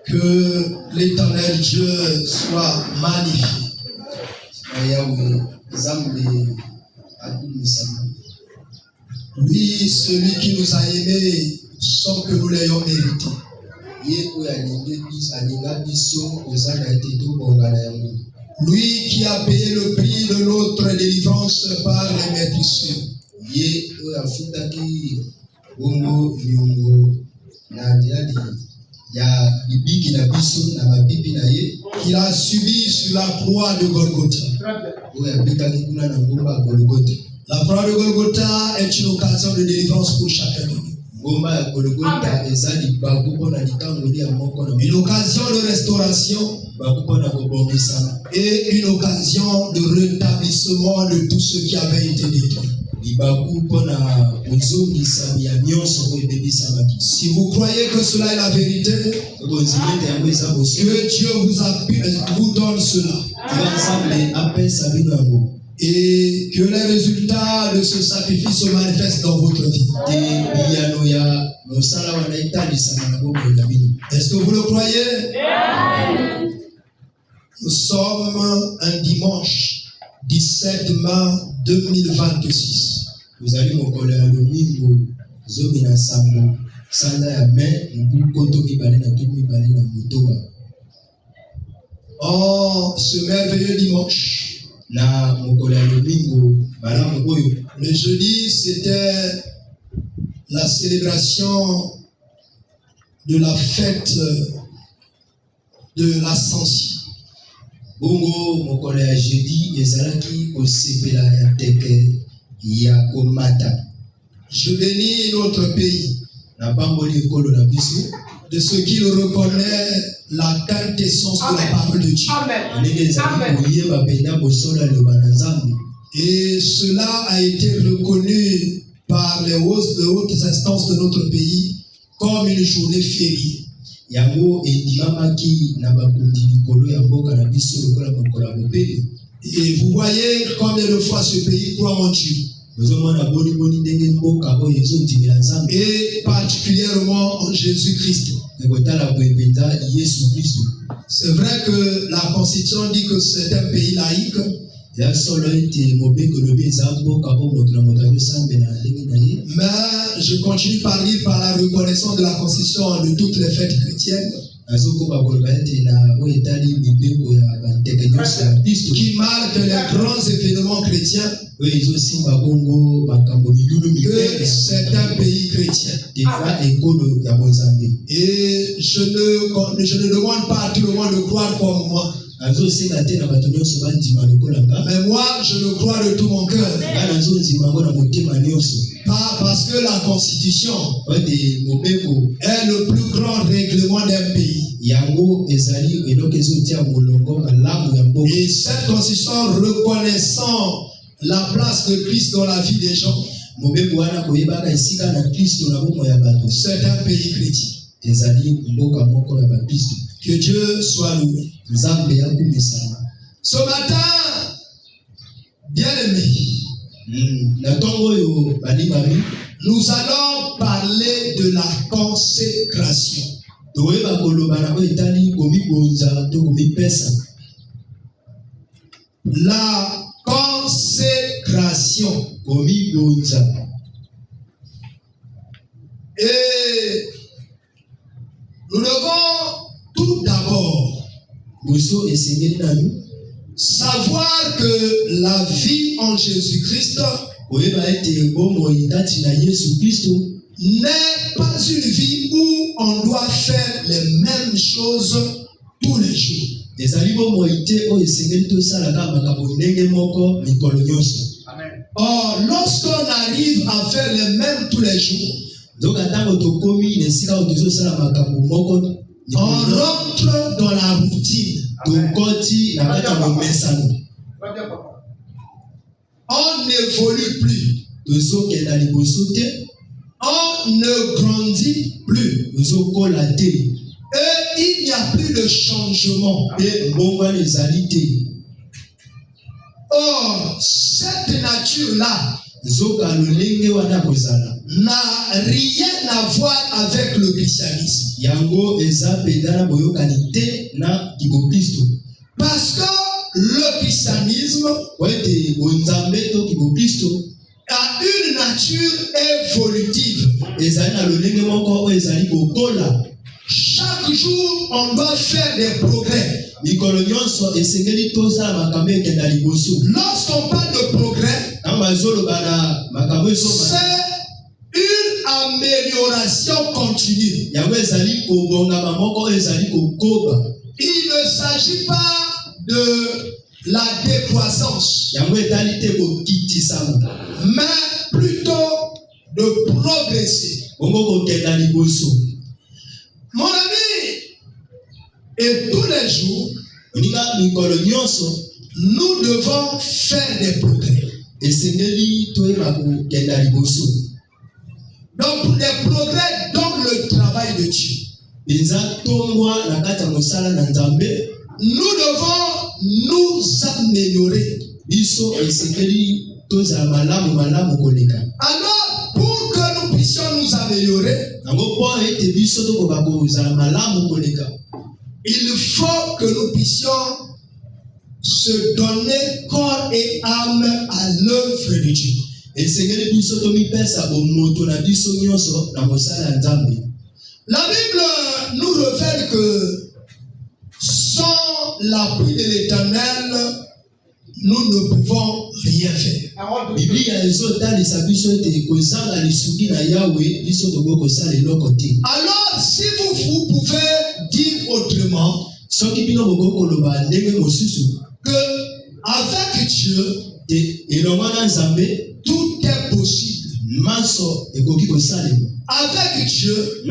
Que l'Éternel Dieu soit magnifié. Lui, celui qui nous a aimés sans que nous l'ayons mérité. Lui qui a payé le prix de notre délivrance par les maîtrisses. Qu'il a subi sur la croix de Golgotha. La croix de Golgotha est une occasion de délivrance pour chacun de nous. Une occasion de restauration et une occasion de rétablissement de tout ce qui avait été détruit. Si vous croyez que cela est la vérité, que Dieu vous donne cela. Et que les résultats de ce sacrifice se manifestent dans votre vie. Est-ce que vous le croyez? Nous sommes un dimanche 17 mars 2026. Vous allez me coller à domingo, zomina sambo, sanda ya me, mbukoto kibale na tumi bale na mutoba. Oh, ce merveilleux dimanche. Le jeudi, c'était la célébration de la fête de l'Ascension. Bongo mokolo ya jeudi ezalaki kosepela ya teke ya komata. Je bénis notre pays de ce qu'il reconnaît la quintessence de la parole de Dieu. Et cela a été reconnu par les hautes instances de notre pays comme une journée fériée. Et vous voyez combien de fois ce pays croit en Dieu. Et particulièrement en Jésus-Christ. C'est vrai que la Constitution dit que c'est un pays laïque. Mais je continue par lire par la reconnaissance de la Constitution de toutes les fêtes chrétiennes qui marquent les grands événements chrétiens, que c'est un pays chrétien. Et je ne demande pas à tout le monde de croire comme moi. Mais moi, je le crois de tout mon cœur. Pas parce que la Constitution est le plus grand règlement d'un pays. Et cette Constitution reconnaissant la place de Christ dans la vie des gens, c'est un pays chrétien. Que Dieu soit loué. Ce matin, bien-aimés, nous allons parler de la consécration. La consécration. Et nous devons tout d'abord savoir que la vie en Jésus-Christ n'est pas une vie où on doit faire les mêmes choses tous les jours. Or, lorsqu'on arrive à faire les mêmes tous les jours, on rentre dans la routine. On n'évolue plus. On ne grandit plus. Et il n'y a plus de changement. Or, cette nature-là n'a rien à voir avec le christianisme. Yango eza pedala boyokanite na kibokristo. Parce que le christianisme a une nature évolutive. Chaque jour, on doit faire des progrès. Lorsqu'on parle de progrès, c'est une amélioration continue. Il ne s'agit pas de la décroissance, mais plutôt de progresser. Mon ami, et tous les jours, nous devons faire des progrès. Donc, les progrès dans le travail de Dieu. Nous devons nous améliorer. Alors, pour que nous puissions nous améliorer, il faut que nous puissions se donner corps et âme à l'œuvre de Dieu. La Bible nous révèle que sans l'appui de l'Éternel, nous ne pouvons rien faire. Alors, si vous pouvez dire autrement, que avec Dieu, tout est possible. Avec Dieu,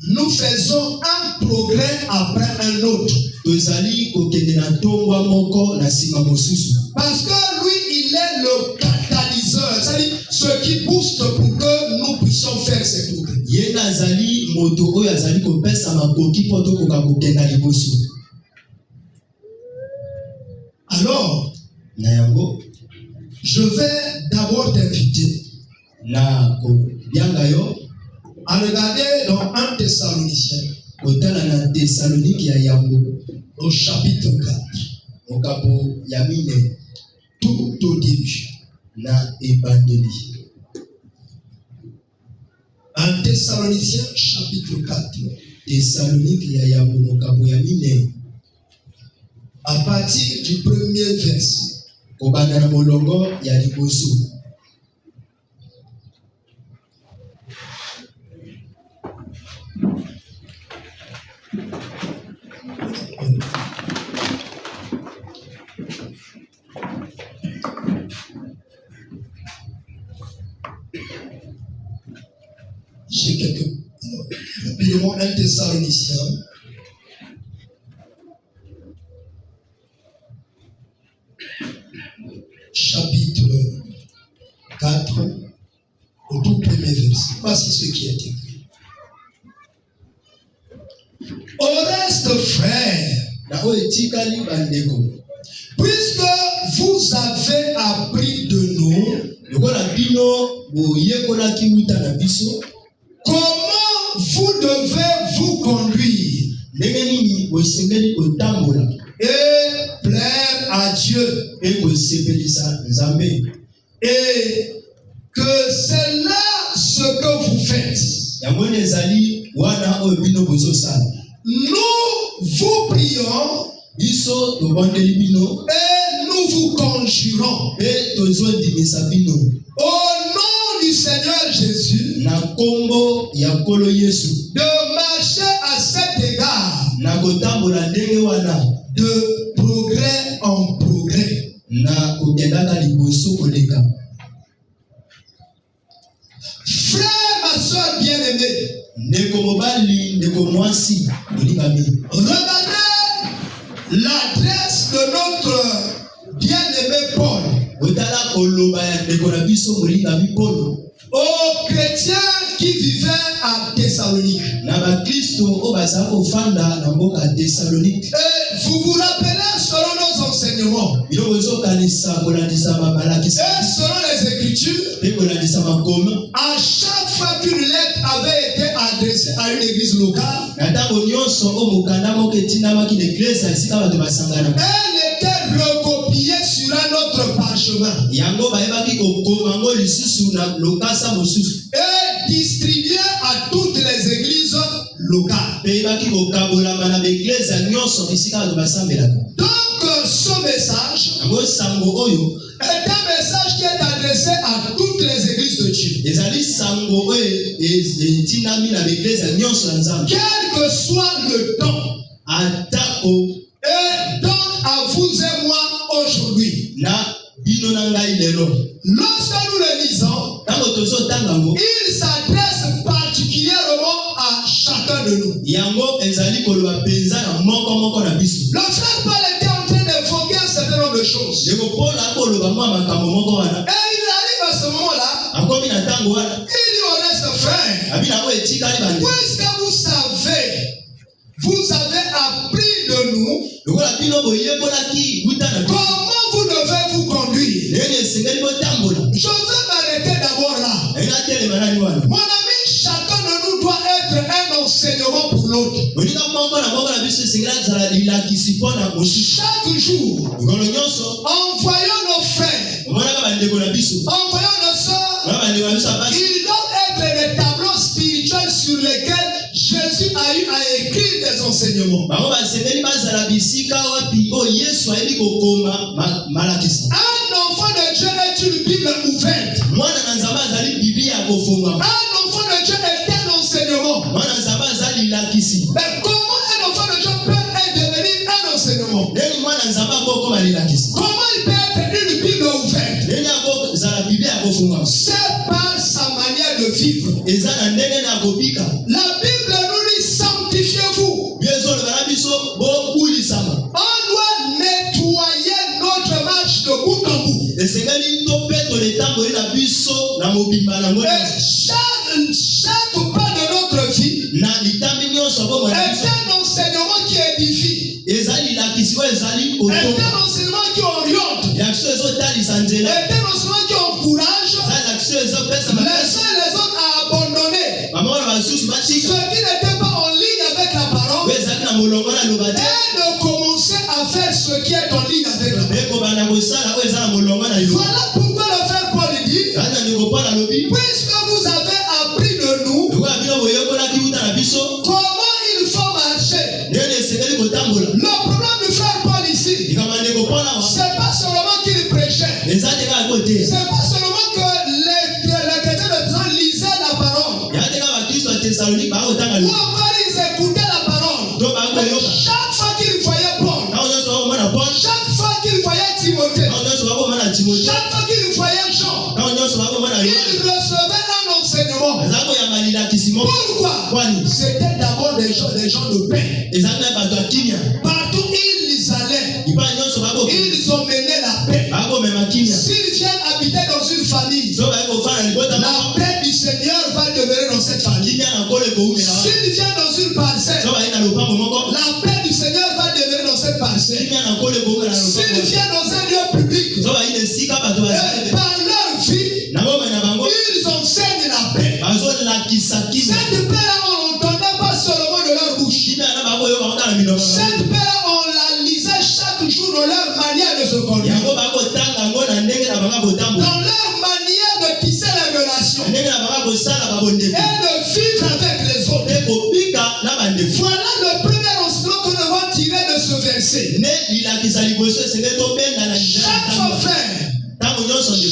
nous faisons un progrès après un autre. Parce que lui, il est le catalyseur, c'est-à-dire ce qui booste pour que nous puissions faire ces progrès. Alors, je vais d'abord t'inviter à regarder dans 1 Thessaloniciens, au chapitre 4, tout au début. 1 Thessaloniciens, chapitre 4. À partir du premier verset. J'ai quelques... Rapidement, 1 Thessaloniciens. Chapitre 4, au tout premier verset. Voici ce qui est écrit. Au reste, frères, puisque vous avez appris de nous comment vous devez vous conduire et plaire à Dieu, et que c'est là ce que vous faites. Nous vous prions et nous vous conjurons au nom du Seigneur Jésus de marcher à cet égard de progrès en progrès. Frère, ma soeur bien-aimée, regardez l'adresse de notre bien-aimé Paul aux chrétiens qui vivaient à Thessalonique. Et vous vous rappelez selon nos enseignements et selon les Écritures, à fois qu'une lettre avait été adressée à une église locale, elle était recopiée sur un autre parchemin et distribuée à toutes les églises locales. Donc ce message est un message qui est adressé à toutes les églises de Dieu. Quel que soit le temps. Et donc à vous et moi aujourd'hui. Lorsque nous le lisons, il s'adresse particulièrement à chacun de nous. Le frère Paul était en train d'évoquer un certain nombre de choses. Et il arrive à ce moment-là, il dit au reste frère, puisque vous avez appris de nous comment vous devez vous conduire. Je veux m'arrêter d'abord là. Mon ami, chacun de nous doit être un enseignement pour l'autre. Chaque jour, envoyons nos frères, envoyons nos soeurs, ils doivent être des tableaux spirituels sur lesquels Jésus a eu à écrire des enseignements. Un enfant de Dieu est une Bible ouverte. Un enfant de Dieu est un enseignement. Mais comment un enfant de Dieu peut devenir un enseignement? Comment il peut être une Bible ouverte? C'est par sa manière de vivre. La Bible nous dit sanctifiez-vous. On doit nettoyer notre marche de bout en bout. Et chaque pas de notre vie est un enseignement qui édifie. Est un enseignement qui oriente. Est un enseignement qui encourage les uns et les autres à abandonner ce qui n'était pas en ligne avec la parole et de commencer à faire ce qui est en ligne avec la parole. Voilà pourquoi le frère Paul dit, puisque vous avez appris de nous comment il faut marcher. Le problème du frère Paul ici, c'est pas seulement qu'il prêchait, c'est pas seulement que les chrétiens de Thessalonique lisaient la parole ou encore ils écoutaient la parole. Chaque fois qu'il voyait Paul, chaque fois qu'il voyait Timothée, chaque fois qu'il voyait Jean, il recevait un enseignement. Pourquoi? C'était d'abord des gens de paix. Partout ils allaient, ils ont mené la paix. S'ils viennent habiter dans une famille, la paix du Seigneur va demeurer dans cette famille. S'ils viennent dans une parcelle, la paix du Seigneur va demeurer dans cette parcelle. S'ils viennent dans un lieu public, et par leur vie, ils enseignent la paix. Cette paix-là, on n'entendait pas seulement de leur bouche. Cette paix-là, on la lisait chaque jour dans leur manière de se conduire. Dans leur manière de tisser les relations. Et de vivre avec les autres. Voilà le premier enseignement que nous devons tirer de ce verset. Chaque fois, frère,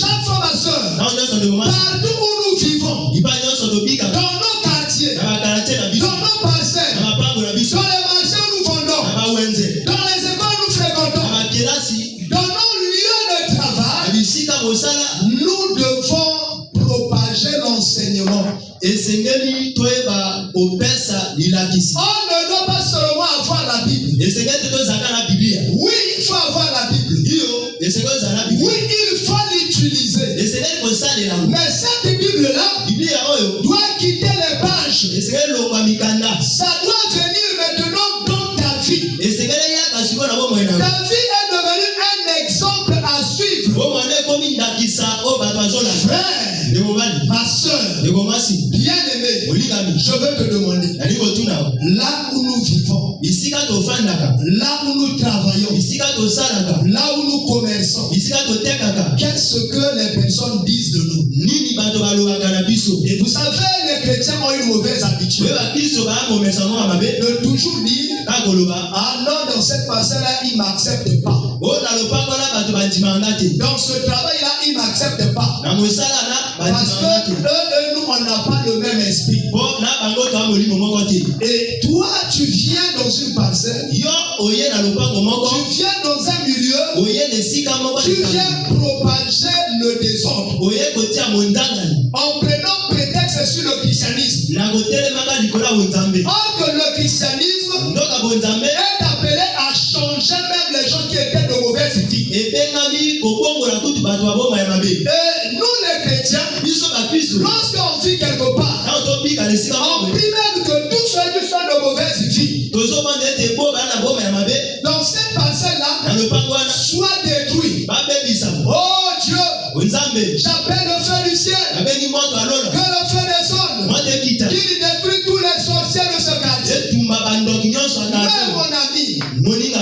chaque fois, ma soeur, partout où nous vivons, dans nos quartiers, dans nos parcelles, dans les marchés où nous vendons, dans les écoles où nous fréquentons, dans nos lieux de travail, nous devons propager l'enseignement. On ne doit pas seulement avoir la Bible. Oui, il faut avoir la Bible. Oui, il faut l'utiliser. Mais cette Bible-là doit quitter les pages. Ça doit venir maintenant dans ta vie. Ta vie est devenue un exemple à suivre. Frère, ma soeur, Bien-aimé, je veux te demander, là où nous vivons, là où nous travaillons, là où nous commerçons, qu'est-ce que les personnes disent de nous? Et vous savez, les chrétiens ont une mauvaise habitude de toujours dire, ah non, dans cette parcelle-là, ils ne m'acceptent pas. Dans ce travail-là, ils ne m'acceptent pas. Parce que eux, nous, on n'a pas le même esprit. Et toi, tu viens dans une parcelle, tu viens dans un milieu, tu viens propager le désordre en prenant prétexte sur le christianisme. Or que le christianisme est appelé à changer même les gens qui étaient de mauvaise vie. Et nous les chrétiens, lorsqu'on vit quelque part, on prie même que tous ceux qui sont de mauvaise vie, dans cette parcelle-là, soient détruits. Oh Dieu, j'appelle le feu du ciel, que le feu descende, qu'il détruit tous les sorciers de ce quartier. Mais mon ami,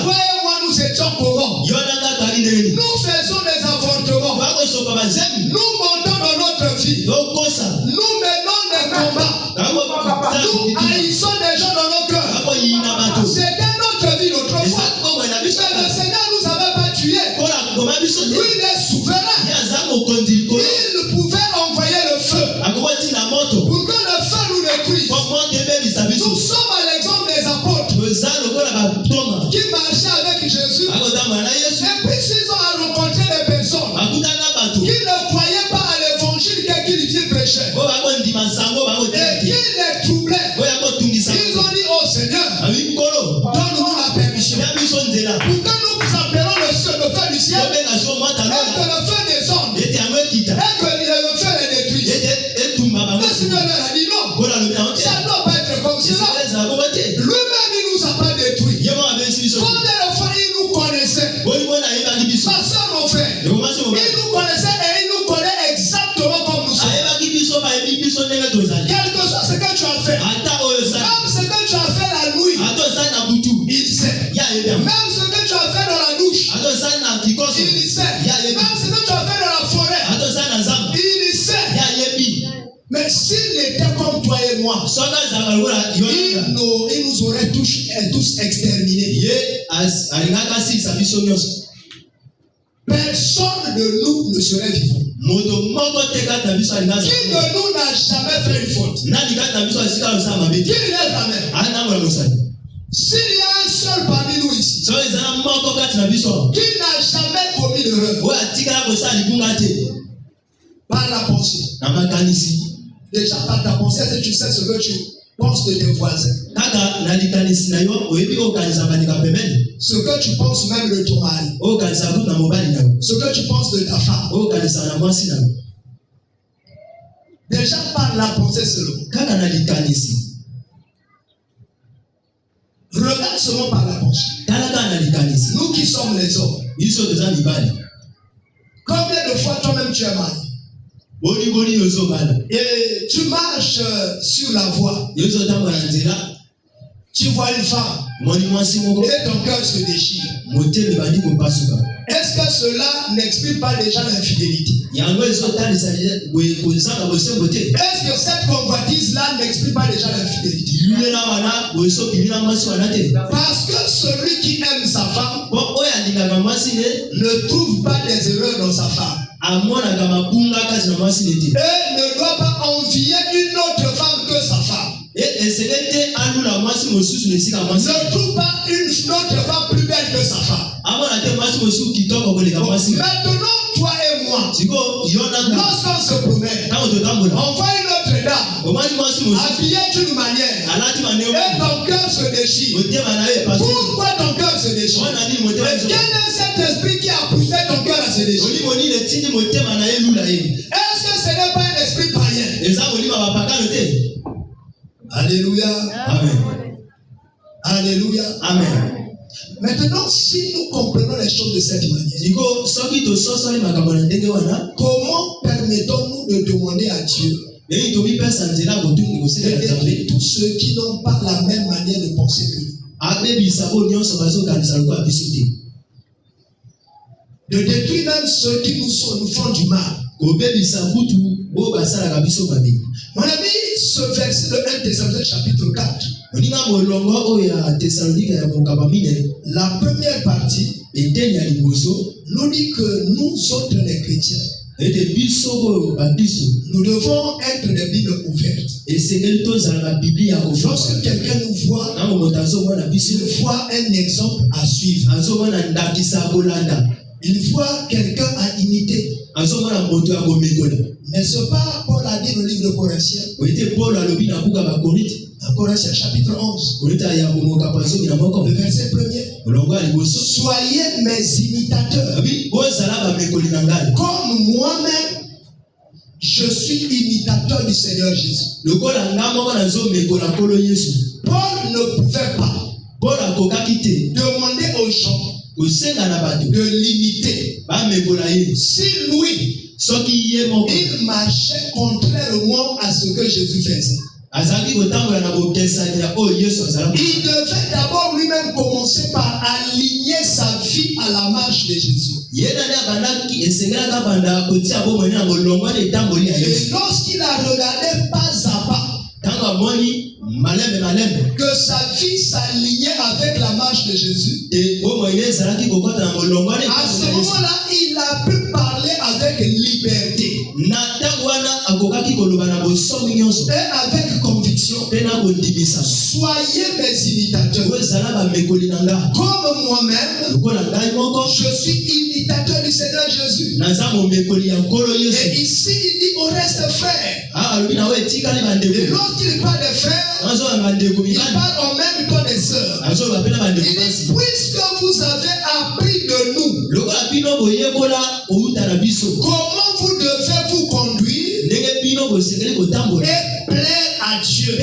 toi et moi, nous étions comment? Nous faisons des avortements. Nous montons dans notre vie. Nous menons des combats. Nous haïssons des gens dans nos cœurs. C'était notre vie d'autrefois. Mais le Seigneur ne nous avait pas tués. Lui, il est souverain. Il pouvait envoyer le feu pour que le feu nous détruise. Nous sommes à l'exemple des apôtres qui marchaient avec Jésus. Et puis s'ils ont rencontré des personnes qui ne croyaient pas à l'évangile qu'ils prêchaient et qui les troublaient, ils ont dit au Seigneur, donne-nous la permission pour que nous appelons le feu du ciel et que le feu descende et que le feu les détruise. Le Seigneur leur a dit non, ça ne doit pas être comme cela. Lui-même il ne nous a pas détruits. Combien de fois il nous connaissait? Ma soeur, mon frère, il nous connaissait et il nous connaît exactement comme nous sommes. Quel que soit ce que tu as fait, même ce que tu as fait la nuit, il sait. Même ce que tu as fait dans la douche, il sait. Même ce que tu as fait dans la forêt, il sait. Mais s'il était comme toi et moi, il nous aurait tous exterminés. Personne de nous ne serait vivant. Qui de nous n'a jamais fait une faute? Qui lève la main? S'il y a un seul parmi nous ici qui n'a jamais commis d'erreur par la pensée, déjà par ta pensée, est-ce que tu sais ce que tu penses de tes voisins? Ce que tu penses même de ton mari, ce que tu penses de ta femme, déjà par la pensée seulement. Regarde seulement par la pensée. Nous qui sommes les hommes, combien de fois toi-même tu es marié? Et tu marches sur la voie, tu vois une femme et ton cœur se déchire. Est-ce que cela n'explique pas déjà l'infidélité? Est-ce que cette convoitise-là n'explique pas déjà l'infidélité? Parce que celui qui aime sa femme ne trouve pas des erreurs dans sa femme et ne doit pas envier une autre femme que sa femme. Ne trouve pas une autre femme plus belle que sa femme. Maintenant, toi et moi, lorsqu'on se promène, on voit une autre dame habillée d'une manière et ton cœur se déchire. Pourquoi ton cœur se déchire? Et quel est cet esprit qui a poussé ton cœur à se déchirer? Est-ce que ce n'est pas un esprit païen? Alléluia. Amen. Alléluia. Amen. Maintenant, si nous comprenons les choses de cette manière, comment permettons-nous de demander à Dieu Et tous ceux qui n'ont pas la même manière de penser que nous. De détruire même ceux qui nous font du mal. Mon ami, ce verset de 1 Thessaloniciens chapitre 4, la première partie nous dit que nous autres les chrétiens, nous devons être des Bibles ouvertes. Lorsque quelqu'un nous voit, il voit un exemple à suivre. Il voit quelqu'un à imiter. N'est-ce pas Paul a dit dans le livre de Corinthiens? En Corinthiens chapitre 11, le verset 1er. Soyez mes imitateurs. Comme moi-même, je suis imitateur du Seigneur Jésus. Paul ne pouvait pas demander aux gens de l'imiter. Si lui, il marchait contrairement à ce que Jésus faisait, il devait d'abord lui-même commencer par aligner sa vie à la marche de Jésus. Et lorsqu'il a regardé pas à pas que sa vie s'alignait avec la marche de Jésus, à ce moment-là, il a pu parler avec liberté et avec conviction. Soyez mes imitateurs. Comme moi-même, je suis imitateur du Seigneur Jésus. Et ici, il dit au reste frère. Et lorsqu'il parle de frères, il parle en même temps des sœurs. Il dit, puisque vous avez appris de nous comment vous devez vous conduire et plaire à Dieu,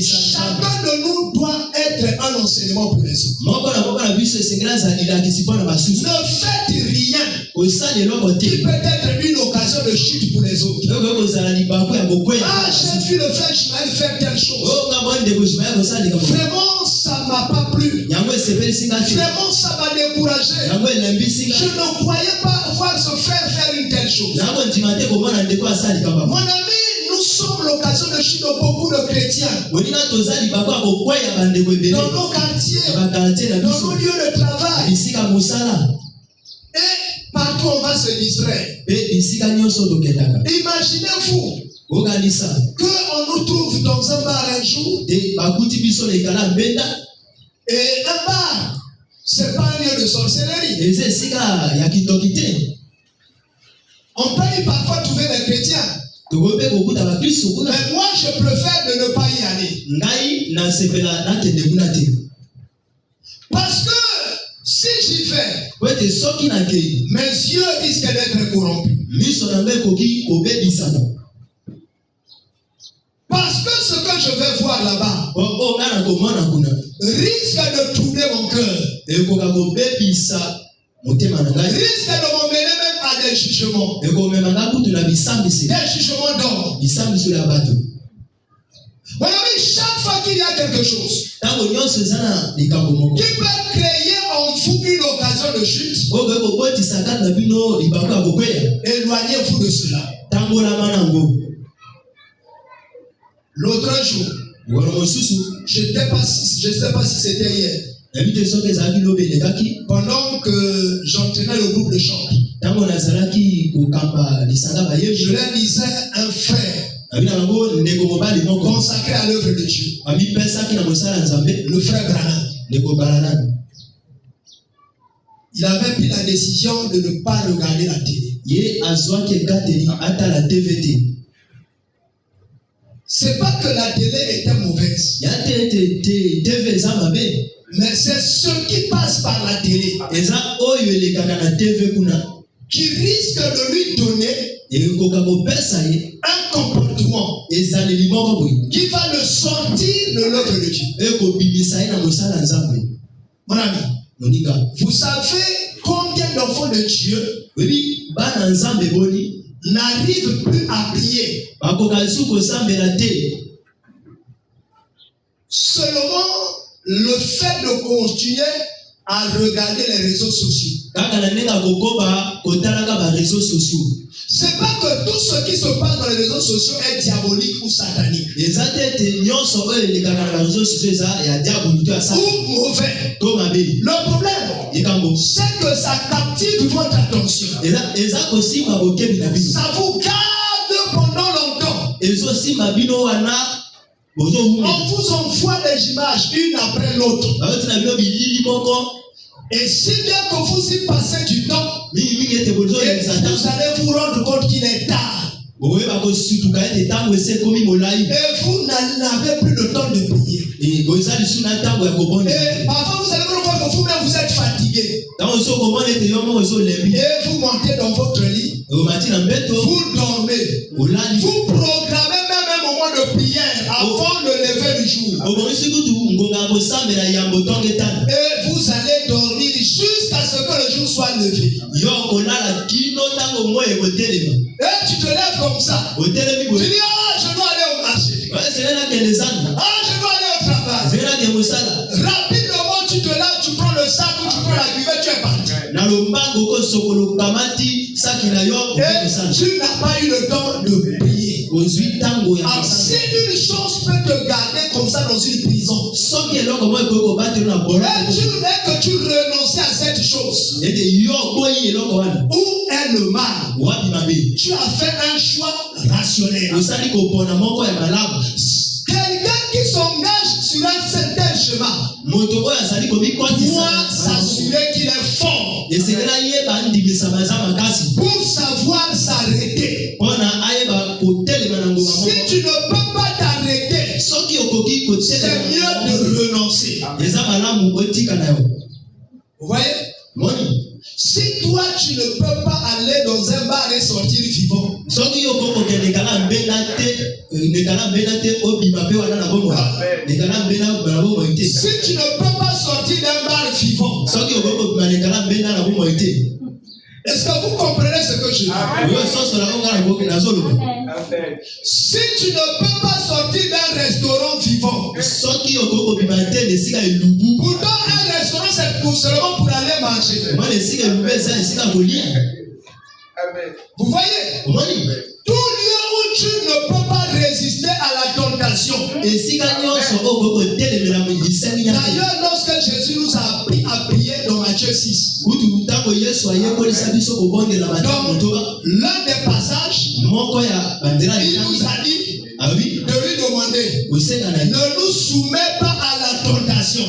chacun de nous doit être un enseignement pour les autres. Ne faites rien qui peut être une occasion de chute pour les autres. Ah, j'ai vu le frère Ishmael faire telle chose. Vraiment, ça ne m'a pas plu. Vraiment, ça m'a découragé. Je ne croyais pas voir ce frère faire une telle chose. Mon ami, nous sommes l'occasion de chute de beaucoup de chrétiens. Dans nos quartiers, dans nos lieux de travail. Et partout on va se distraire. Imaginez-vous qu'on nous trouve dans un bar un jour. Et un bar, c'est pas un lieu de sorcellerie. On peut y parfois trouver des chrétiens. Mais moi, je préfère de ne pas y aller. Parce que si j'y vais, mes yeux risquent d'être corrompus. Parce que ce que je vais voir là-bas risque de troubler mon cœur. Risque de m'emmener même à des jugements. Des jugements d'or. Mon ami, chaque fois qu'il y a quelque chose qui peut créer en vous une occasion de chute, éloignez-vous de cela. L'autre jour, je ne sais pas si c'était hier, pendant que j'entraînais le groupe de chant, je leur disais un frère consacré à l'œuvre de Dieu, le frère Branham. Il avait pris la décision de ne pas regarder la télé. C'est pas que la télé était mauvaise, mais c'est ce qui passe par la télé qui risque de lui donner un comportement qui va le sortir de l'œuvre de Dieu. Mon ami, vous savez combien d'enfants de Dieu n'arrivent plus à prier. Seulement le fait de continuer à regarder les réseaux sociaux. C'est pas que tout ce qui se passe dans les réseaux sociaux est diabolique ou satanique. Ou mauvais. Le problème, c'est que ça captive votre attention. Ça vous garde pendant longtemps. On vous envoie les images une après l'autre. Et si bien que vous y passez du temps, et vous allez vous rendre compte qu'il est tard. Et vous n'avez plus le temps de prier. Et parfois vous allez vous rendre compte que vous-même vous êtes fatigué. Et vous montez dans votre lit. Vous dormez. Vous programmez même un moment de prière avant le lever du jour. Et vous allez dormir jusqu'à ce que le jour soit levé. Et tu te lèves comme ça. Tu dis, ah, je dois aller au marché. Ah, je dois aller au travail. Rapidement, tu te lèves, tu prends le sac ou tu prends la cuvette, tu es parti. Et tu n'as pas eu le temps de prier. Alors, si une chose peut te garder comme ça dans une prison, et tu voulais que tu renonces à cette chose, où est le mal? Tu as fait un choix rationnel. Quelqu'un qui s'engage sur un certain chemin doit s'assurer qu'il est fort pour savoir s'arrêter. Si tu ne peux pas t'arrêter, c'est mieux de renoncer. Vous voyez? Si toi tu ne peux pas aller dans un bar et sortir vivant, si tu ne peux pas sortir d'un bar vivant, est-ce que vous comprenez ce que je dis? Si tu ne peux pas sortir d'un restaurant vivant, pourtant un restaurant c'est seulement pour aller manger. Vous voyez? Tout lieu où tu ne peux pas résister à la tentation. D'ailleurs, lorsque Jésus nous a appris à prier dans Matthieu 6, dans l'un des passages, il nous a dit de lui demander, ne nous soumets pas à la tentation.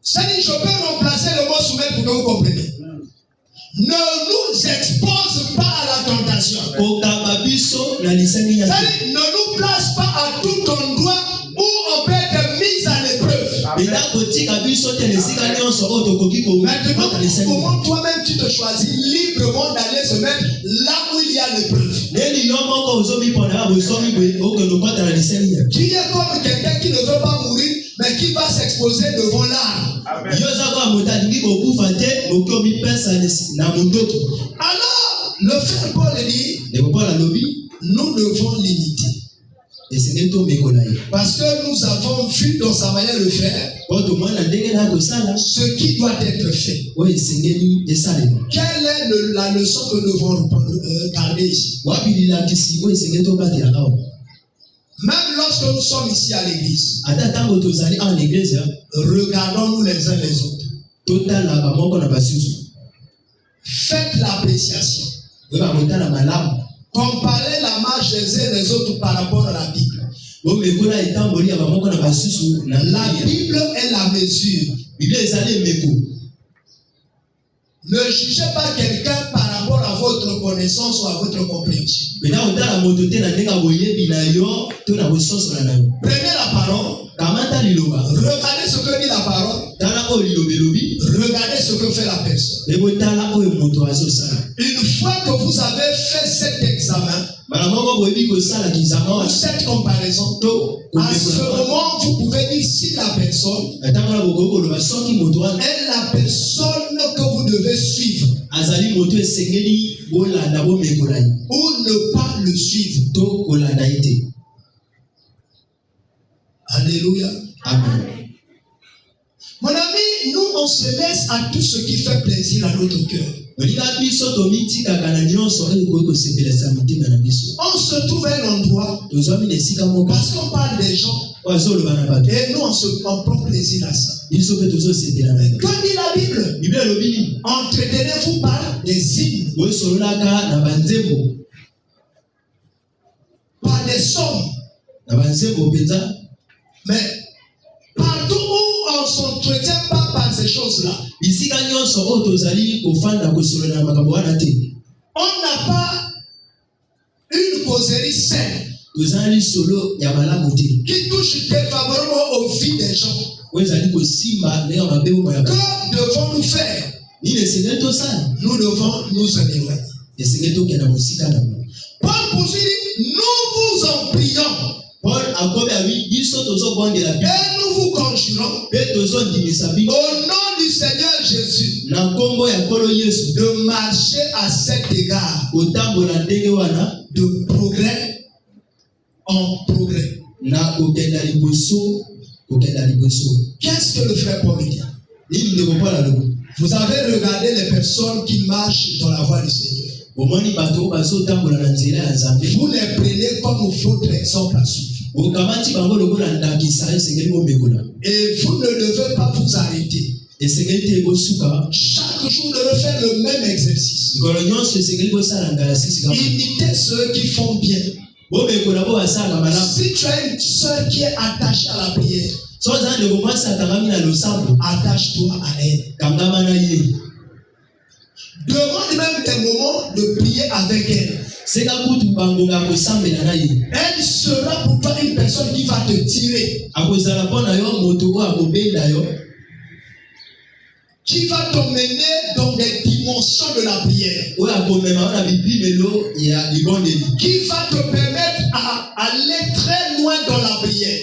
C'est-à-dire, je peux remplacer le mot soumettre pour que vous compreniez. Ne nous expose pas à la tentation. C'est-à-dire, ne nous place pas à tout endroit où on peut être mis à l'épreuve. Maintenant, comment toi-même tu te choisis librement d'aller se mettre là où il y a l'épreuve? Tu es comme quelqu'un qui ne veut pas mourir, mais qui va s'exposer devant l'arbre. Alors, le frère Paul dit, nous devons limiter. Parce que nous avons vu dans sa manière de faire ce qui doit être fait. Quelle est la leçon que nous devons garder ici? Même lorsque nous sommes ici à l'église, regardons-nous les uns les autres. Faites l'appréciation. Comparez la marche des uns des autres par rapport à la Bible. La Bible est la mesure. Ne jugez pas quelqu'un par rapport à votre connaissance ou à votre compréhension. Prenez la parole. Regardez ce que dit la parole. Regardez ce que fait la personne. Une fois que vous avez fait cet examen, Pour cette comparaison, à ce moment, vous pouvez dire si la personne est la personne que vous devez suivre ou ne pas le suivre. Alléluia. Amen. Mon ami, nous on se laisse à tout ce qui fait plaisir à notre cœur. On se trouve à un endroit parce qu'on parle des gens et nous on prend plaisir à ça. Que dit la Bible? Entretenez-vous par des hymnes, par des psaumes. Mais partout où on ne s'entretient pas par ces choses-là, on n'a pas une causerie saine qui touche défavorablement aux vies des gens. Que devons-nous faire? Nous devons nous éloigner. Paul poursuit, nous vous en prions. Et nous vous conjurons au nom du Seigneur Jésus de marcher à cet égard de progrès en progrès. Qu'est-ce que le frère Paul dit? Vous avez regardé les personnes qui marchent dans la voie du Seigneur. Vous les prenez comme votre exemple à suivre. Et vous ne devez pas vous arrêter. Chaque jour, de refaire le même exercice. Imitez ceux qui font bien. Si tu as une soeur qui est attachée à la prière, attache-toi à elle. Demande même des moments de prier avec elle. Elle sera pour toi une personne qui va te tirer, qui va t'emmener dans des dimensions de la prière, qui va te permettre à aller très loin dans la prière.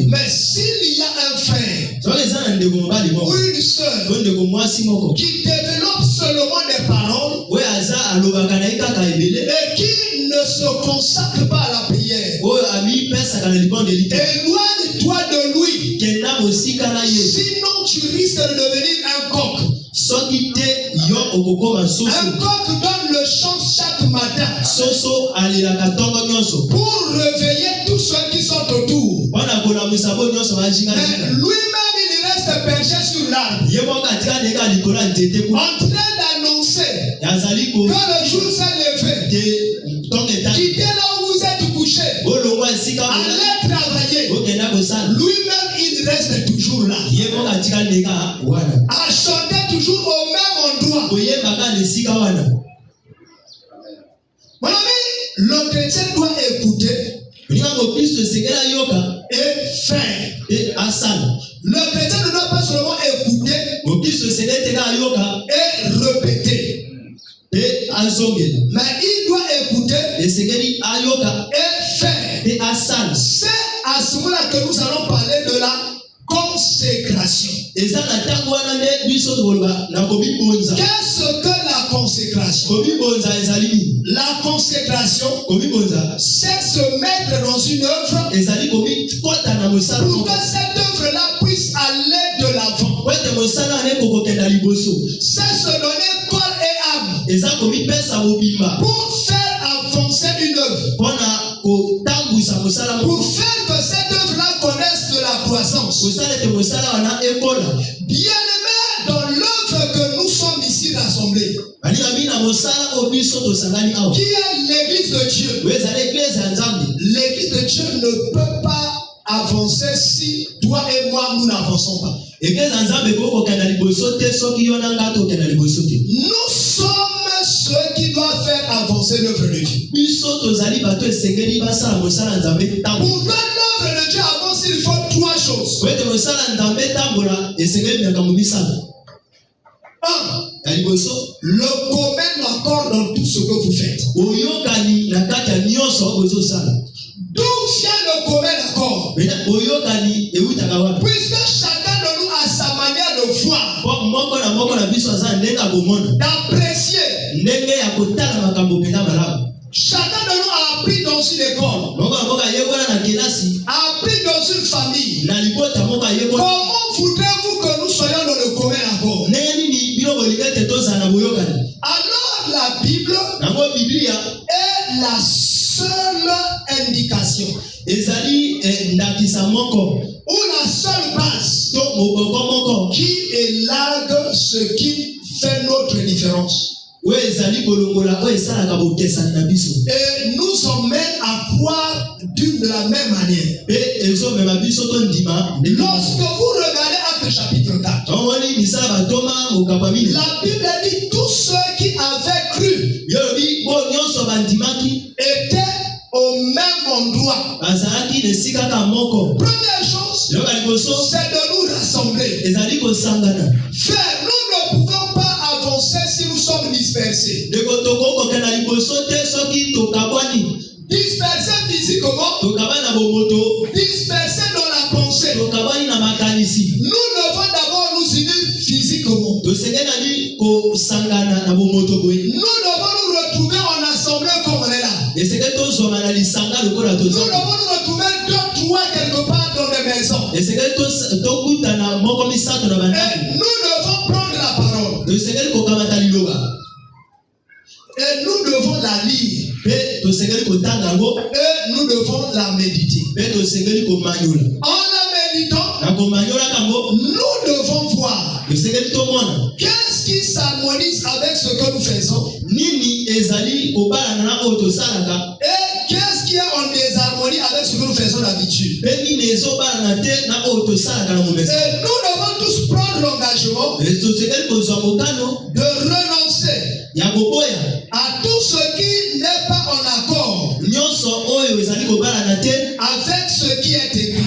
Mais s'il y a un frère ou une soeur qui développe seulement des paroles et qui ne se consacre pas à la prière, éloigne-toi de lui. Sinon tu risques de devenir un coq. Un coq donne le chant chaque matin pour réveiller tous ceux qui sont autour. Mais lui-même il reste perché sur l'arbre en train d'annoncer que le jour s'est levé. Quittez là où vous êtes couché, allez travailler. Lui-même il reste toujours là, à chanter toujours au même endroit. Mon ami, le chrétien doit écouter et faire. Le chrétien ne doit pas seulement écouter et répéter, mais il doit écouter et faire. C'est à ce moment-là que nous allons parler de la consécration. Qu'est-ce que la consécration? La consécration, c'est se mettre dans une œuvre pour que cette œuvre-là puisse aller de l'avant. C'est se donner corps et âme pour faire avancer une œuvre, pour faire que cette œuvre-là connaisse de la croissance. Bien-aimés, dans l'œuvre que nous sommes ici rassemblés, qui est l'église de Dieu, l'église de Dieu ne peut pas avancer si toi et moi nous n'avançons pas. Nous sommes ceux qui doivent faire avancer l'œuvre de Dieu. Pour que l'œuvre de Dieu avance, il faut trois choses. Un, Le commun accord dans tout ce que vous faites. D'où vient le commun accord? Puisque chacun de nous a sa manière de voir, d'apprécier. Chacun de nous a appris dans une école, a appris dans une famille. Comment voudrez-vous que nous soyons dans le commun accord? Alors la Bible est la seule indication ou la seule base qui élargue ce qui fait notre différence. Et nous emmène à croire d'une de la même manière. Lorsque vous regardez Actes chapitre 4, la Bible dit tous ceux qui avaient cru étaient au même endroit. Première chose, c'est de nous rassembler. Frère, nous ne pouvons pas avancer si nous sommes dispersés. Dispersés physiquement, dispersés dans la pensée. Nous devons d'abord nous unir physiquement. Nous devons nous retrouver en assemblée comme on est là. Nous devons nous retrouver 2-3 quelque part dans des maisons. Et nous devons prendre la parole. Et nous devons la lire. Et nous devons la méditer. En la méditant, nous devons voir qu'est-ce qui s'harmonise avec ce que nous faisons et qu'est-ce qui est en désharmonie avec ce que nous faisons d'habitude. Et nous devons tous prendre l'engagement de renoncer à tout ce qui n'est pas en accord avec ce qui est écrit.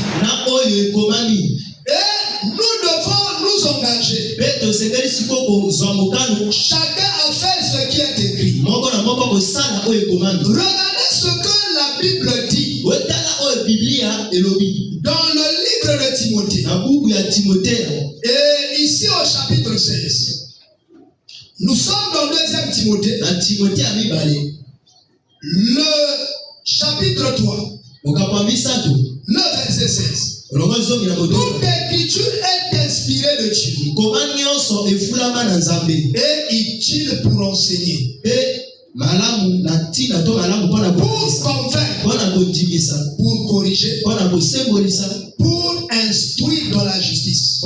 Et nous devons nous engager. Chacun a fait ce qui est écrit. Regardez ce que la Bible dit dans le livre de Timothée. Et ici au chapitre 16. Nous sommes dans 2e Timothée. Le chapitre 3. Le verset 16. Toute écriture est inspirée de Dieu et utile pour enseigner, pour convaincre, pour corriger, pour instruire dans la justice,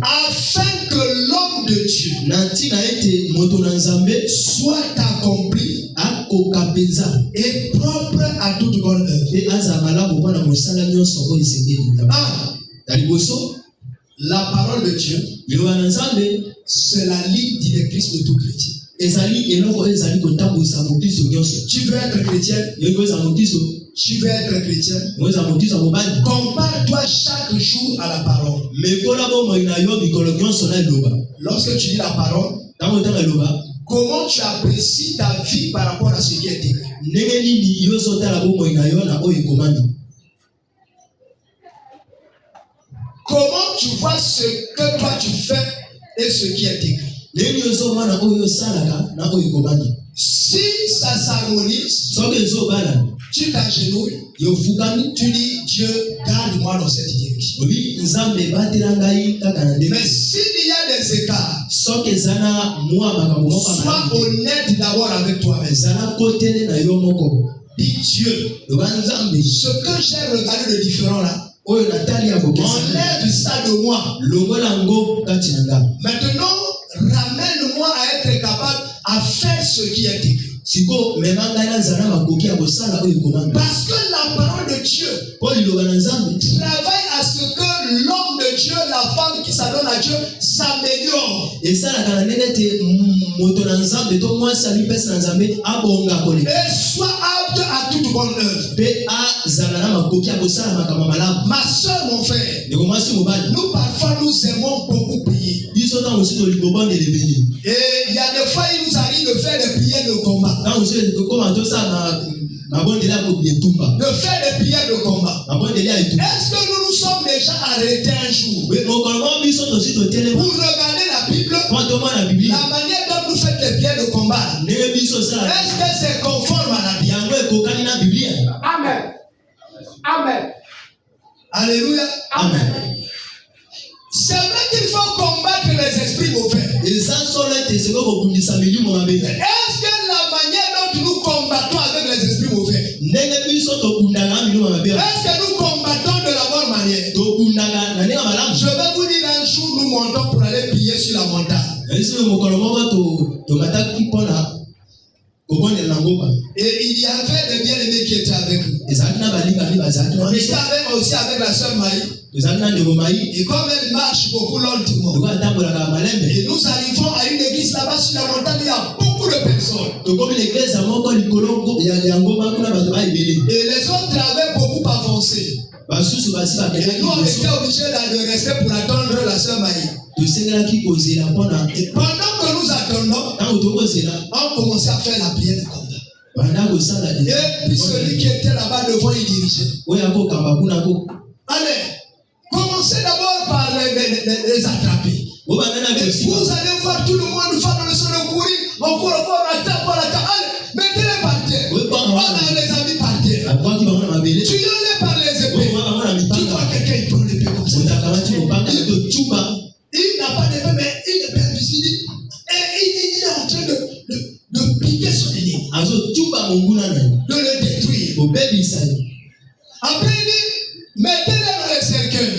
afin que l'homme de Dieu soit accompli et propre à toute bonne œuvre. La parole de Dieu, c'est la ligne directrice de tout chrétien. Tu veux être chrétien? Tu veux être chrétien? Compare-toi chaque jour à la parole. Lorsque tu lis la parole, comment tu apprécies ta vie par rapport à ce qui est écrit? Comment tu vois ce que toi tu fais et ce qui est écrit? Si ça s'harmonise, tu t'agenouilles, tu dis Dieu, garde-moi dans cette direction. Mais s'il y a des écarts, sois honnête d'abord avec toi-même. Dis Dieu, ce que j'ai regardé de différent là, enlève ça de moi. Maintenant, ramène-moi à être capable à faire ce qui est écrit. Parce que la parole de Dieu travaille à ce que l'homme de Dieu, la femme qui s'adonne à Dieu, s'améliore. Et soit apte apte à toute bonne œuvre. Ma soeur, mon frère, nous parfois nous aimons beaucoup prier. Et il y a des fois, il nous arrive de faire des prières de combat. De faire des prières de combat. Est-ce que nous nous sommes déjà arrêtés un jour pour regarder la Bible, la manière dont nous faites les prières de combat? Est-ce que c'est conforme à la Bible? Amen. Amen. Alléluia. Amen. C'est vrai qu'il faut combattre les esprits mauvais. Est-ce que la manière dont nous combattons avec les esprits mauvais, est-ce que nous combattons de la bonne manière? Je vais vous dire un jour, nous montons pour aller prier sur la montagne. Et il y avait des bien-aimés qui étaient avec nous. On était aussi avec la sœur Maï. Et comme elle marche beaucoup lentement, et nous arrivons à une église là-bas sur la montagne, il y a beaucoup de personnes. Et les autres avaient beaucoup avancé. Et nous, on était obligés de rester pour attendre la sœur Maï. Et pendant que nous attendons, on commençait à faire la prière de combat. Et puis celui qui était là-bas devant, il dirigeait. Allez, commencez d'abord par les attraper. Et vous allez voir tout le monde faire dans le sol de courir. On court encore à terre, par la terre. Allez, mettez-les par terre. On a les amis par terre. Tuez-les par les épées. Tu vois quelqu'un, il prend l'épée comme ça. Il n'a pas d'épée, mais il est perfusé. Et il est en train de piquer son ennemi. De le détruire. Après, il dit, mettez-les dans les cercueils.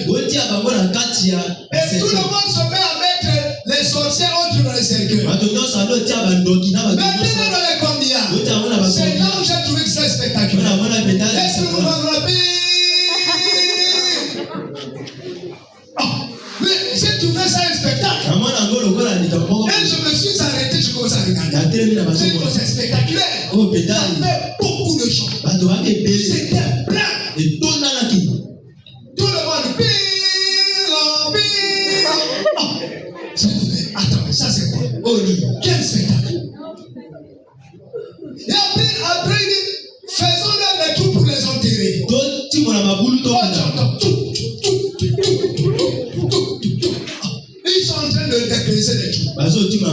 Et tout le monde se met à mettre les sorciers autres dans les cercueils. Mettez-les dans les combien. C'est là où j'ai trouvé que c'est spectaculaire. Laissez-nous voir la vie. Mais j'ai trouvé ça un spectacle. Et je me suis arrêté, je commence à regarder. J'ai dit, c'est spectaculaire. Ça fait beaucoup de gens. C'était plein. Tout le monde. Attends, ça c'est quoi? Quel spectacle? Et après il dit, faisons-leur des trous pour les enterrer. Ils sont en train de déplacer les trous.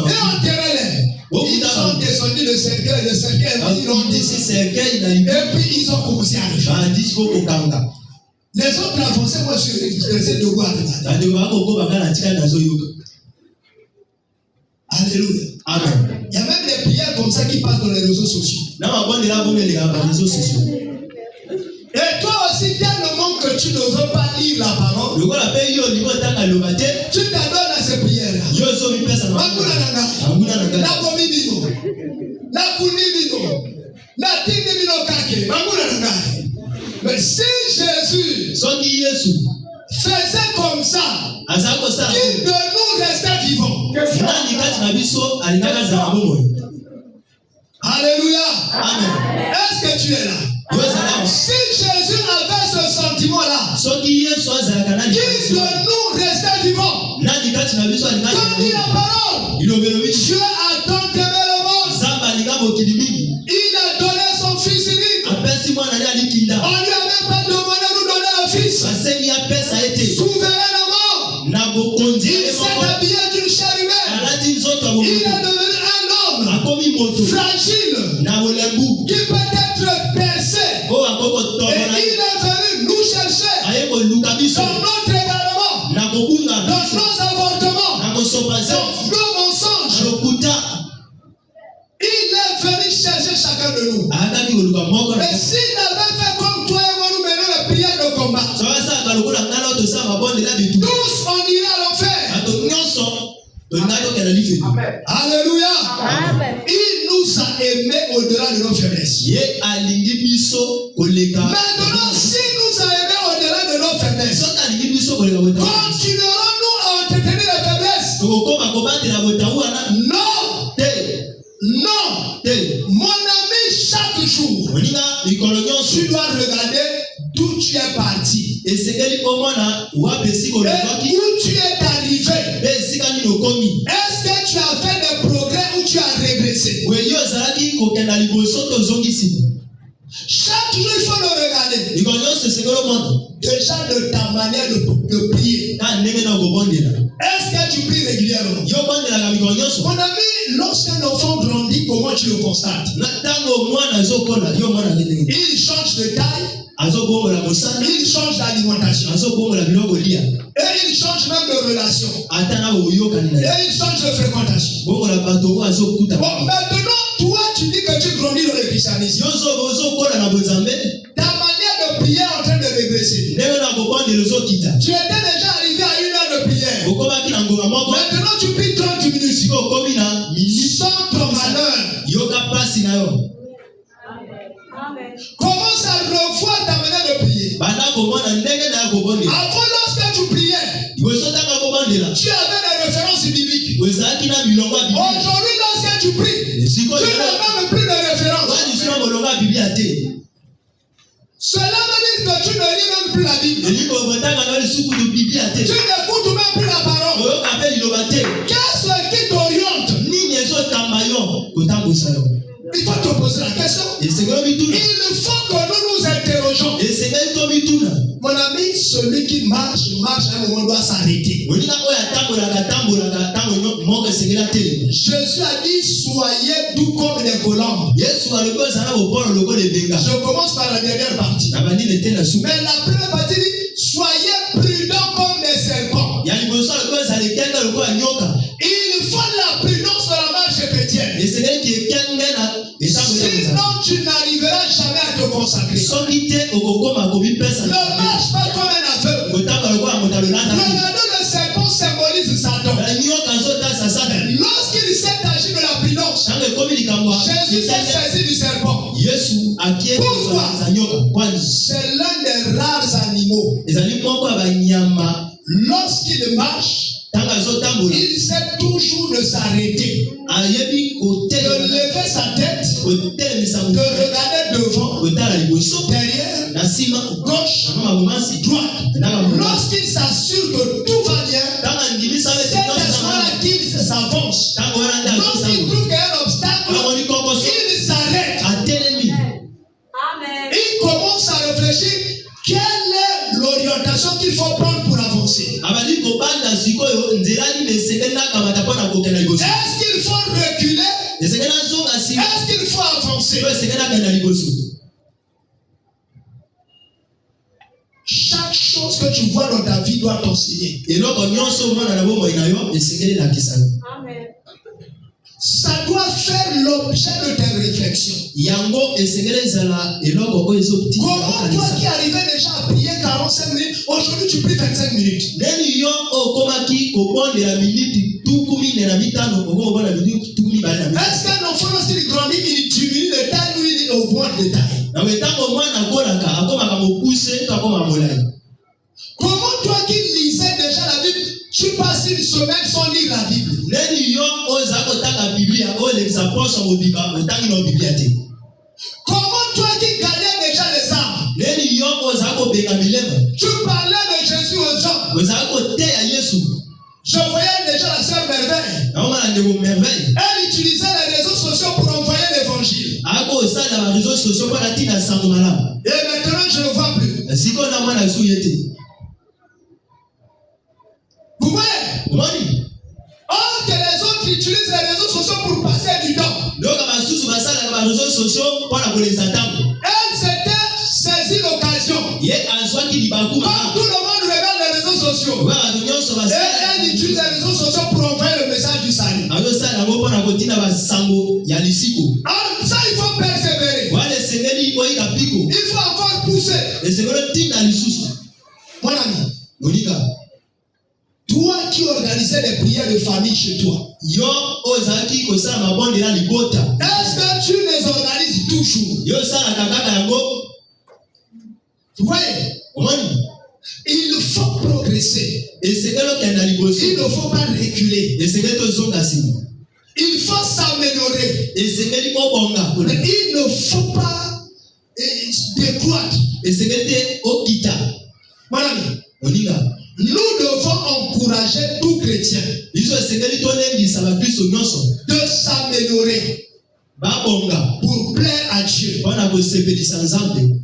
Et enterrez-les. Ils sont descendus de cercueil, ils l'ont descendu. Et puis ils ont commencé à le faire. Les autres avançaient, moi je suis resté debout à regarder. Alléluia. Amen. Il y a même des prières comme ça qui passent dans les réseaux sociaux. Et toi aussi, tellement que tu ne veux pas lire la parole, tu t'adonnes à ces prières-là. Mais si Jésus faisait comme ça, qui de nous restait vivant? Alléluia. Amen. Est-ce que tu es là? Si Jésus avait ce sentiment-là, qui de nous restait vivant? Comme dit la parole, Dieu a tant aimé le monde, il a donné son fils unique. On ne lui a même pas demandé de nous donner un fils. Souverainement, il s'est habillé d'une chair humaine. Il est devenu un homme fragile qui peut être percé. Et il est venu nous chercher dans notre égarement, dans nos avortements, dans nos mensonges. Il est venu chercher chacun de nous. Mais s'il avait fait comme toi et moi, nous menons les prières de combat, tous on irait à l'enfer. Alléluia. Amen. Il nous a aimés au-delà de nos faiblesses. Maintenant, s'il nous a aimés au-delà de nos faiblesses, continuerons-nous à entretenir les faiblesses? Non. Non. Mon ami, chaque jour, tu dois regarder d'où tu es parti. Et où tu es arrivé. Est-ce que tu as fait des progrès ou tu as régressé? Chaque jour, il faut le regarder. Déjà de ta manière de prier. Est-ce que tu pries régulièrement? Mon ami, lorsqu'un enfant grandit, comment tu le constates? Il change de taille. Il change d'alimentation. Et il change même de relation. Et il change de fréquentation. Bon, maintenant, toi, tu dis que tu grandis dans le christianisme. Ta manière de prier est en train de régresser. Tu étais déjà arrivé à 1 heure de prière. Maintenant, tu pries 30 minutes. Sans ton malheur. Commence à revoir ta manière de prier. Avant, lorsque tu priais, tu avais des références bibliques. Aujourd'hui, lorsque tu pries, tu n'as même plus de références. Cela veut dire que tu ne lis même plus la Bible. Tu n'écoutes même plus la parole. Qu'est-ce qui t'oriente? Il faut te poser la question. Il faut que nous nous interrogeons. Mon ami, celui qui marche, à un moment doit s'arrêter. Jésus a dit, soyez doux comme des colombes. Je commence par la dernière partie. Mais la première partie dit, soyez prudents comme des serpents. Il faut la prudence dans la marche chrétienne. Sinon, tu n'arriveras jamais à te consacrer. Ne marche pas comme un aveugle. Regardez, le serpent symbolise Satan. Lorsqu'il s'est agi de la prudence, Jésus s'est saisi du serpent. Pourquoi? C'est l'un des rares animaux. Lorsqu'il marche, il sait toujours de s'arrêter, de lever sa tête, de regarder devant, derrière, gauche, droite. Lorsqu'il s'assure que tout va bien, c'est à ce moment-là qu'il s'avance. Lorsqu'il trouve qu'il y a un obstacle, il s'arrête. Il commence à réfléchir quelle est l'orientation qu'il faut prendre pour avancer. Est-ce qu'il faut reculer? Est-ce qu'il faut avancer? Chaque chose que tu vois dans ta vie doit t'enseigner. Ça doit faire l'objet de tes réflexions. Comment toi qui arrivais déjà à prier 45 minutes, aujourd'hui tu pries 25 minutes? Est-ce qu'un enfant lorsqu'il grandit, il diminue de taille ou il augmente de taille? Comment toi qui lisais déjà la Bible, tu passes une semaine sans lire la Bible? Comment toi qui gagnais déjà les âmes, tu parlais de Jésus aux gens? Je voyais déjà la sœur Merveille. Elle utilisait les réseaux sociaux pour envoyer l'évangile. Et maintenant je ne vois plus. Vous voyez? Or que les autres utilisent les réseaux sociaux pour passer du temps. Elle s'était saisie l'occasion. Quand tout le monde regarde les réseaux sociaux, et elle utilise les réseaux sociaux pour envoyer le message du salut. Alors ça, il faut persévérer. Il faut encore pousser. Mon ami, toi qui organisais les prières de famille chez toi, est-ce que tu les organises toujours? Vous voyez? Il faut progresser. Il ne faut pas reculer. Il faut s'améliorer. Il ne faut pas esekete okita. Mon ami, Oninga. nous devons encourager tout chrétien Biso esekeli tolengisa bakristo nyonso. de s'améliorer Babonga. pour plaire à Dieu. Wana kosepelisa Nzambe.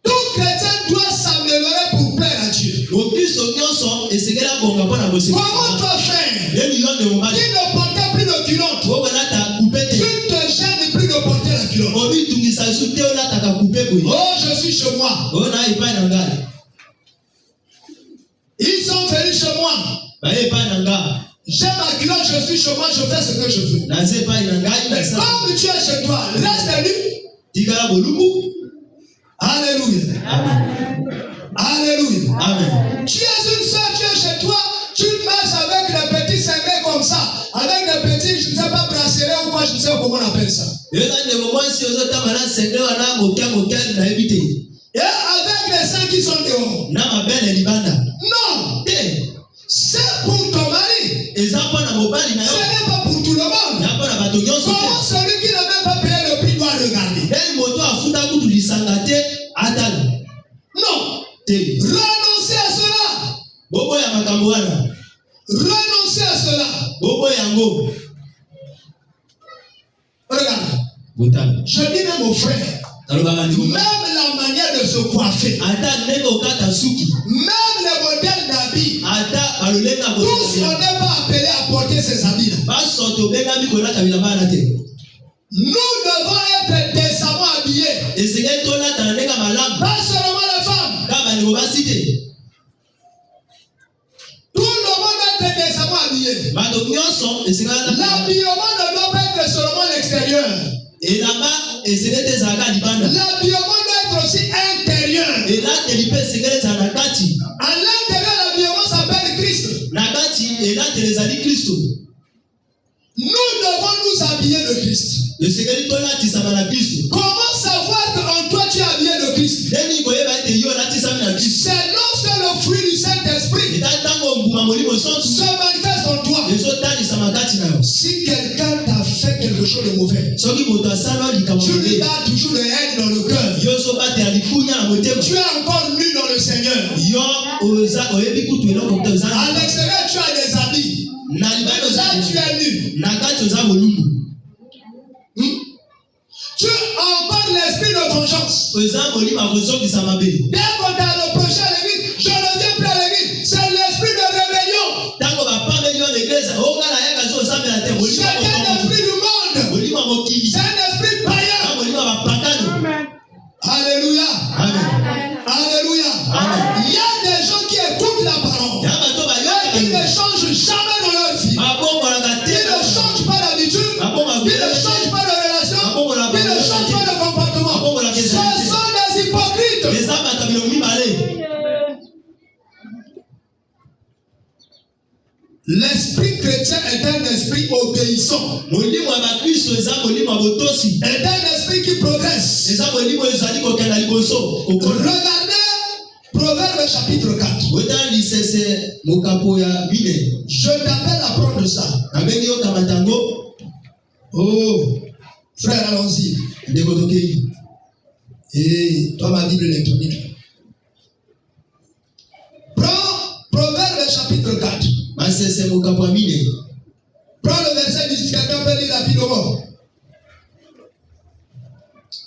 Tout chrétien doit s'améliorer pour plaire à Dieu. Bakristo nyonso esekeli bonga mpona kosepelisa. Comment toi faire? Yeni yonde Tu mobali. ne portais plus de culotte. Okolata kupete. Tu te gênes plus de porter la culotte. Obitungisa sute olataka kupe boye. Oh, je suis chez moi. Ona epai na ngai. Ils sont venus chez moi. Baye epai na ngai. J'ai ma culotte, je suis chez moi, je fais ce que je veux. Naze epai na ngai. Mais comme tu es chez toi, reste nu. Tigala bolumu. Alléluia. Amen. Alléluia. Amen. Tu es une soeur, tu es chez toi, tu marches avec les petits cinglés comme ça, avec les petits, je ne sais pas, bracelets ou quoi, je ne sais pas comment on appelle ça. Et avec les seins qui sont dehors. Non. C'est pour ton mari. Ce n'est pas pour tout le monde. Comment celui qui n'a même pas payé le prix doit regarder? Non. Renoncez à cela. Renoncez à cela. Regarde. Je dis même aux frères. Même la manière de se coiffer. Même les modèles d'habits. Tous on n'est pas appelés à porter ces habits-là. Nous devons être décemment habillés. Pas seulement les femmes. Tout le monde doit être décemment habillé. L'habillement ne doit pas être seulement l'extérieur. L'habillement doit être aussi intérieur. À l'intérieur, l'habillement s'appelle Christ. Nous devons nous habiller de Christ. Comment savoir qu'en toi tu es habillé de Christ? C'est lorsque le fruit du Saint-Esprit se manifeste en toi. Si quelqu'un t'a fait quelque chose de mauvais, tu lui as toujours le haine dans le cœur. Tu es encore nu dans le Seigneur. À l'extérieur, tu as des habits. Là, tu es nu. Tu as encore l'esprit de vengeance. Dès qu'on t'a reproché à l'église, je ne viens plus à l'église. C'est l'esprit de rébellion. C'est un esprit du monde. C'est un esprit païen. Alléluia. Amen. Alléluia. Amen. Il y a des gens qui écoutent la parole et qui ne changent jamais dans leur vie. Ils ne changent pas d'habitude. Ils ne changent pas de relation. Ils ne changent pas de comportement. Ce sont des hypocrites. L'esprit chrétien est un esprit obéissant. Est un esprit qui progresse. Regardez Proverbe chapitre 4. Je t'appelle à prendre ça. Oh, frère, allons-y. Et toi, ma Bible électronique. Prends Proverbe chapitre 4. Prends le verset 10. Quelqu'un peut lire rapidement.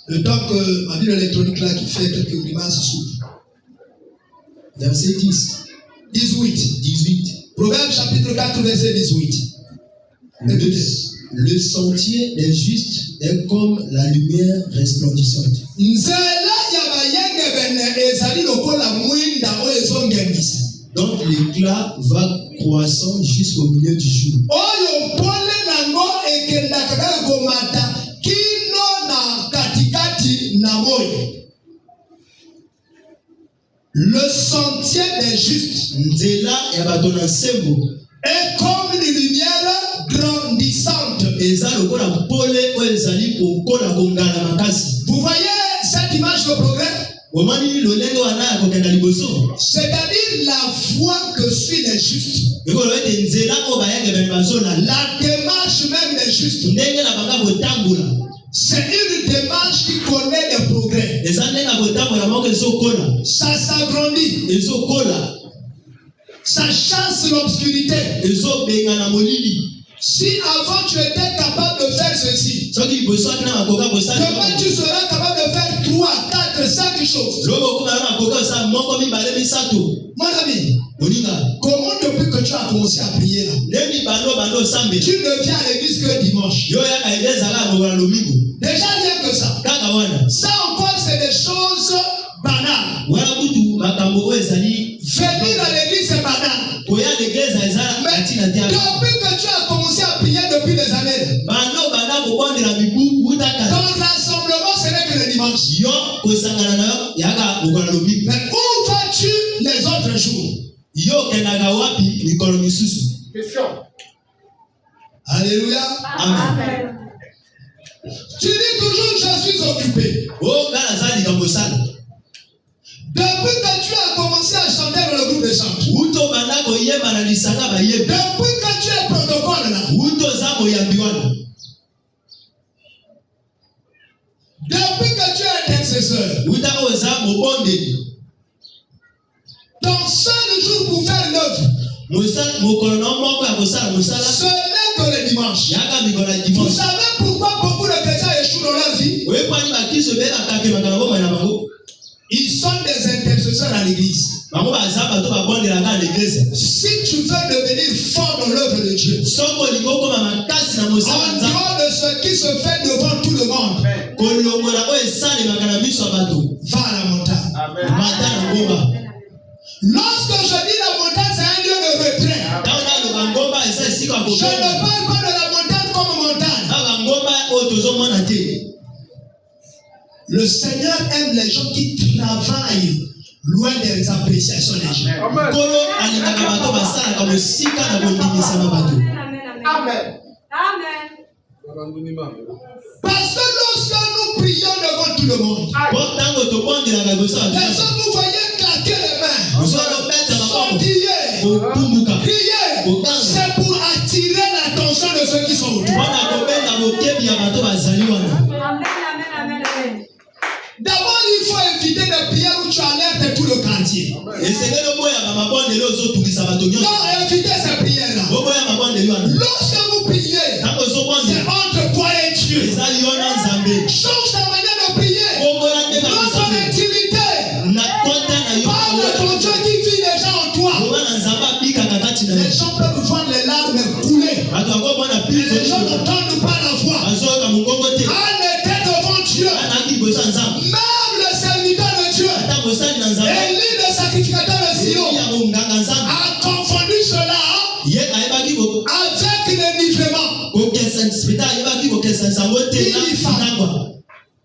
Le temps que ma Bible électronique là qui fait quelques grimaces s'ouvre. Verset 10. 18. Proverbe chapitre 4, verset 18. Le sentier des justes est comme la lumière resplendissante. Donc l'éclat va croissant jusqu'au milieu du jour. Le sentier des justes est comme une lumière grandissante. Vous voyez cette image de progrès? C'est-à-dire la voie que suivent les justes. La démarche même des justes. C'est une démarche qui connaît Ça s'agrandit. Ça chasse l'obscurité. Si avant tu étais capable de faire ceci, demain tu seras capable de faire 3, 4, 5 choses. Mon ami, comment depuis que tu as commencé à prier là, tu ne viens à l'église que dimanche. Déjà rien que ça. Ça encore c'est des choses banales. Venir à l'église c'est banal. Mais depuis que tu as commencé à prier depuis des années, ton rassemblement ce n'est que le dimanche. Mais où vas-tu les autres jours? Question. Alléluia. Amen. Tu dis toujours je suis occupé. Depuis que tu as commencé à chanter dans le groupe de chant, depuis que tu es protocole là, depuis que tu es intercesseur, ton seul jour pour faire l'œuvre, ce n'est que le dimanche. Vous savez pourquoi beaucoup de chrétiens échouent dans leur vie? Ils sont des intercesseurs à l'église. Si tu veux devenir fort dans l'œuvre de Dieu, en dehors de ce qui se fait devant tout le monde, va à la montagne. Lorsque je dis la montagne, c'est un lieu de retrait. Je ne parle pas de la montagne comme montagne. Le Seigneur aime les gens qui travaillent loin des appréciations des gens. Amen. Amen. Parce que lorsque nous prions devant tout le monde, les gens nous voyaient claquer les mains, sautiller, crier. C'est pour attirer l'attention de ceux qui sont autour. D'abord, il faut éviter des prières où tu alertes tout le quartier. Non, évitez ces prières-là. Lorsque vous priez, c'est entre toi et Dieu. Change ta manière de prier. Dans ton intimité. Parle de ton Dieu qui vit déjà en toi. Les gens peuvent voir les larmes couler. Les gens n'entendent pas la voix. En était devant Dieu. Même le serviteur de Dieu, Élie le sacrificateur de Silo, a confondu cela avec l'énivrement.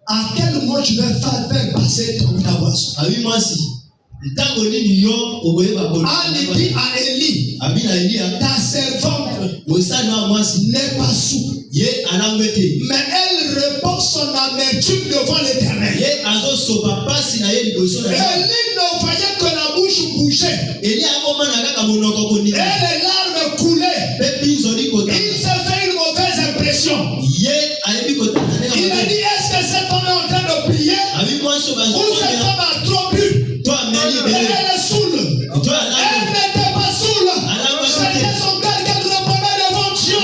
À quel moment tu vas faire passer ta boisson? A dit à Élie, ta servante n'est pas souple, mais elle répand son amertume devant l'Éternel. Élie ne voyait que la bouche bouger et les larmes coulaient. Il s'est fait une mauvaise impression. Il a dit, est-ce que cette femme est en train de prier ou cette femme a trop bu? Elle est saoule. Elle n'était pas saoule. C'était son cœur qu'elle répondait devant Dieu.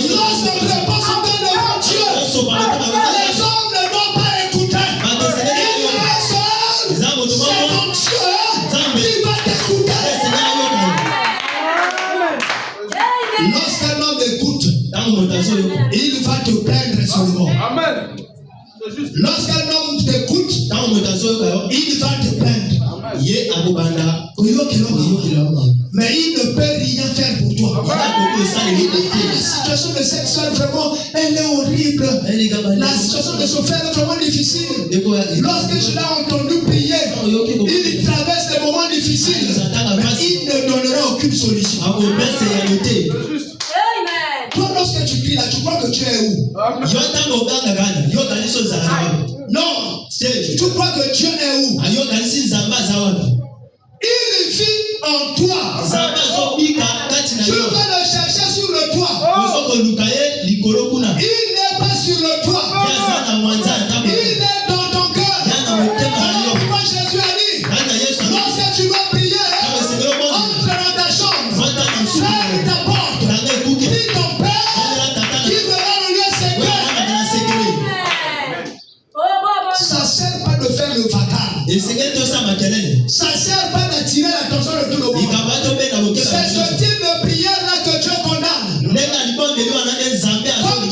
Lorsqu'elle répond son cœur devant Dieu, les hommes ne doivent pas écouter. Il est seul. C'est ton Dieu qui va t'écouter. Lorsqu'un homme écoute, il va te plaindre seulement. Amen. Lorsqu'un homme t'écoute, il va te plaindre. Mais il ne peut rien faire pour toi. La situation de cette soeur, vraiment, elle est horrible. La situation de son frère est vraiment difficile. Lorsque je l'ai entendu prier, il traverse des moments difficiles. Mais il ne donnera aucune solution. Toi, lorsque tu pries là, tu crois que tu es où? Non, tu crois que Dieu est où? Il vit en toi. Tu vas le chercher sur le toit. Il n'est pas sur le toit. Il est dans ton cœur. Alors pourquoi Jésus est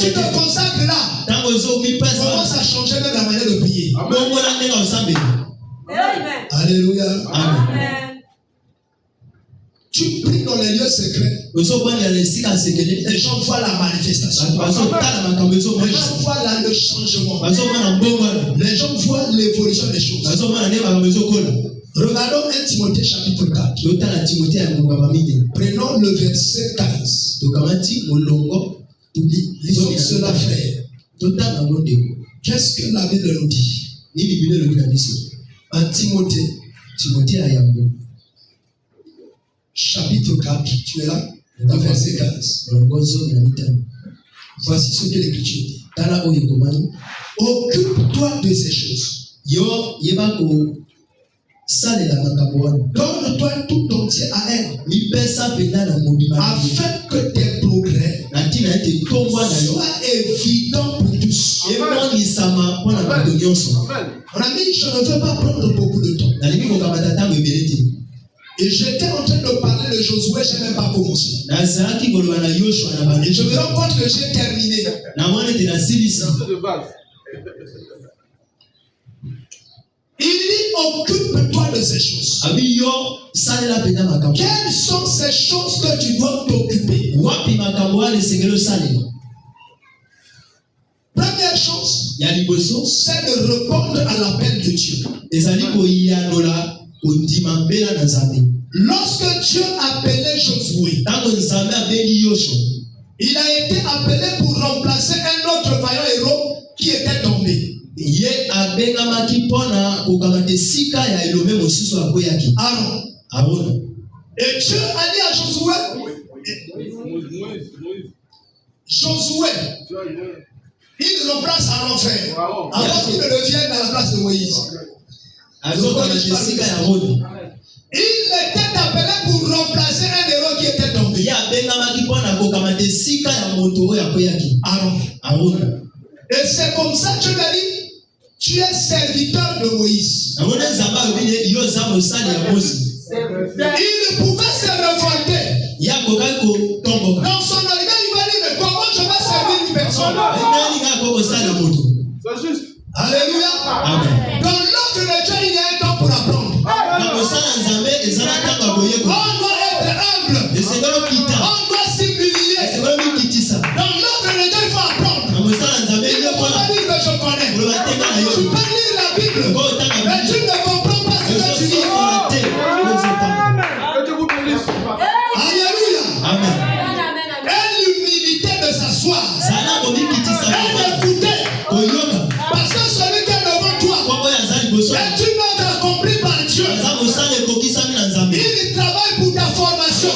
tu te consacres là, commence à changer même la manière de prier. Alléluia. Amen. Tu pries dans les lieux secrets. Les gens voient la manifestation. Les gens voient là le changement. Les gens voient l'évolution des choses. Regardons 1 Timothée chapitre 4. Prenons le verset 15. Lisons cela, frère. Qu'est-ce que la Bible nous dit? 1 Timothée chapitre 4, tu es là? Verset 15. Voici ce que l'Écriture dit. Occupe-toi de ces choses. Donne-toi tout entier à elle, afin que tes progrès soient évidents pour tous. Mon ami, je ne veux pas prendre beaucoup de temps. Et j'étais en train de parler de Josué, je n'ai même pas commencé. Et je me rends compte que j'ai terminé. Il dit, occupe-toi de ces choses. Quelles sont ces choses que tu dois t'occuper? Première chose, c'est de répondre à l'appel de Dieu. Lorsque Dieu appelait Josué, il a été appelé pour remplacer un autre vaillant héros qui était tombé. Aaron. Et Dieu a dit à Josué, il remplace Aaron, frère, avant qu'il ne devienne à la place de Moïse. Il était appelé pour remplacer un héros qui était tombé. Aaron. Et c'est comme ça que tu l'as dit, tu es serviteur de Moïse. Il pouvait se révolter. Dans son orgueil, il va dire, mais comment je vais servir une personne? C'est juste. Alléluia. Amen. Dans l'ordre de Dieu, il y a un temps pour apprendre. On doit être humble. On doit s'humilier. Dans l'ordre de Dieu, il faut apprendre. Il ne faut pas dire que je connais. Tu peux lire la Bible, mais tu ne comprends pas ce que tu lis. Alléluia. Amen. Et l'humilité de s'asseoir. Et d'écouter. Parce que celui qui est devant toi est une œuvre accomplie par Dieu. Il travaille pour ta formation.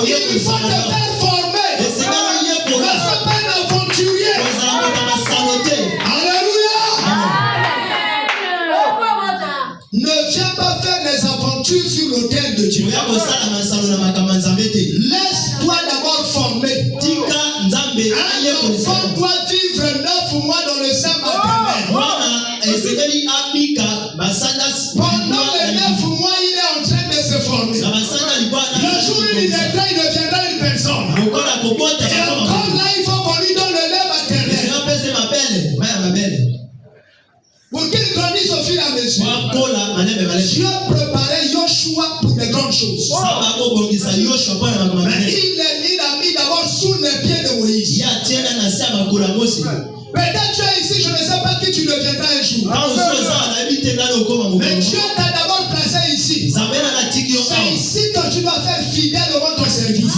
Il faut te faire former. Ne sois pas un aventurier. Alléluia. Ne viens pas faire des aventures sur l'autel de Dieu. Laisse-toi d'abord former. Un enfant doit vivre 9 mois dans le sein maternel. Pendant les 9 mois, il est en train de se former. Le jour où il naîtra, il deviendra une personne. Et encore là, il faut qu'on lui donne le lait maternel. Pour qu'il grandisse au fil et à mesure. Dieu préparait Yoshua pour des grandes choses. Mais il a mis d'abord sous les pieds de Moïse. Peut-être tu es ici, je ne sais pas qui tu deviendras un jour. Mais Dieu t'a d'abord placé ici. C'est ici que tu dois faire fidèle devant ton service.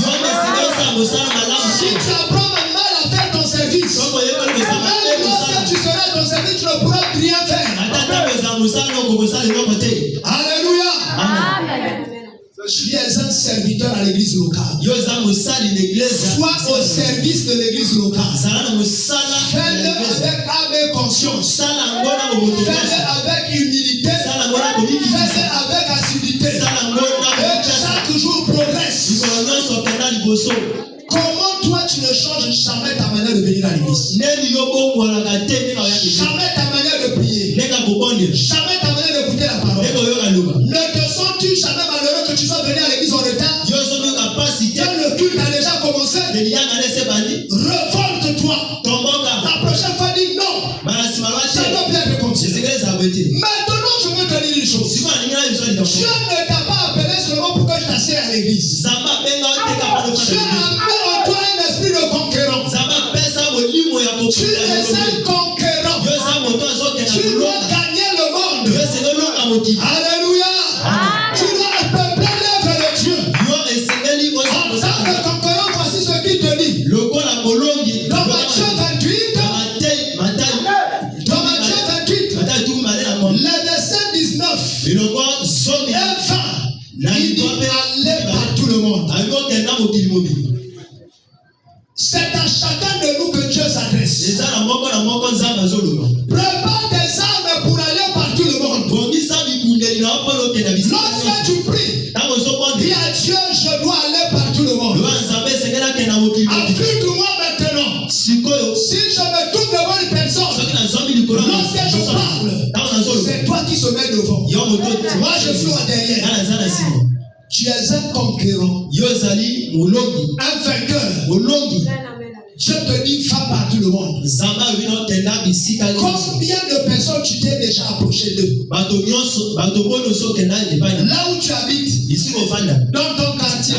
Si tu apprends mal à faire ton service, même lorsque tu seras à ton service, tu ne pourras rien faire. Alléluia. Amen. Tu es un serviteur à l'église locale. Sois au service de l'église locale. Fais-le avec âme et conscience. Fais-le avec humilité. Fais-le avec assiduité. Et chaque jour progresse. Comment toi tu ne changes jamais ta manière de venir à l'église? Jamais ta manière de prier. Jamais ta manière d'écouter la parole. Ne te sens-tu jamais malheureux que tu sois venu à l'église en retard? Que le culte a déjà commencé? Révolte-toi. La prochaine fois, dis non. Ça doit bien être comme ça. Maintenant, je veux te dire une chose. Dieu ne t'a pas appelé seulement pour que je t'assieds à l'église. Dieu a mis en toi un esprit de conquérant. Tu es un conquérant. Tu dois gagner le monde. Alléluia. Tu dois peupler l'œuvre de Dieu. En tant que conquérant, voici ce qu'il te dit. Dans Matthieu 28, le verset 19 et 20, il dit aller par tout le monde. C'est à chacun de nous que Dieu s'adresse. Prépare des armes pour aller par tout le monde. Lorsque tu pries, dis à Dieu, je dois aller par tout le monde. Affûte-moi maintenant. Si je me trouve devant une personne, lorsque je parle, c'est toi qui se mets devant. Moi, je suis en derrière. Tu es un conquérant, un vainqueur. Je te dis, va par tout le monde. Combien de personnes tu t'es déjà approché d'eux? Là où tu habites, dans ton quartier,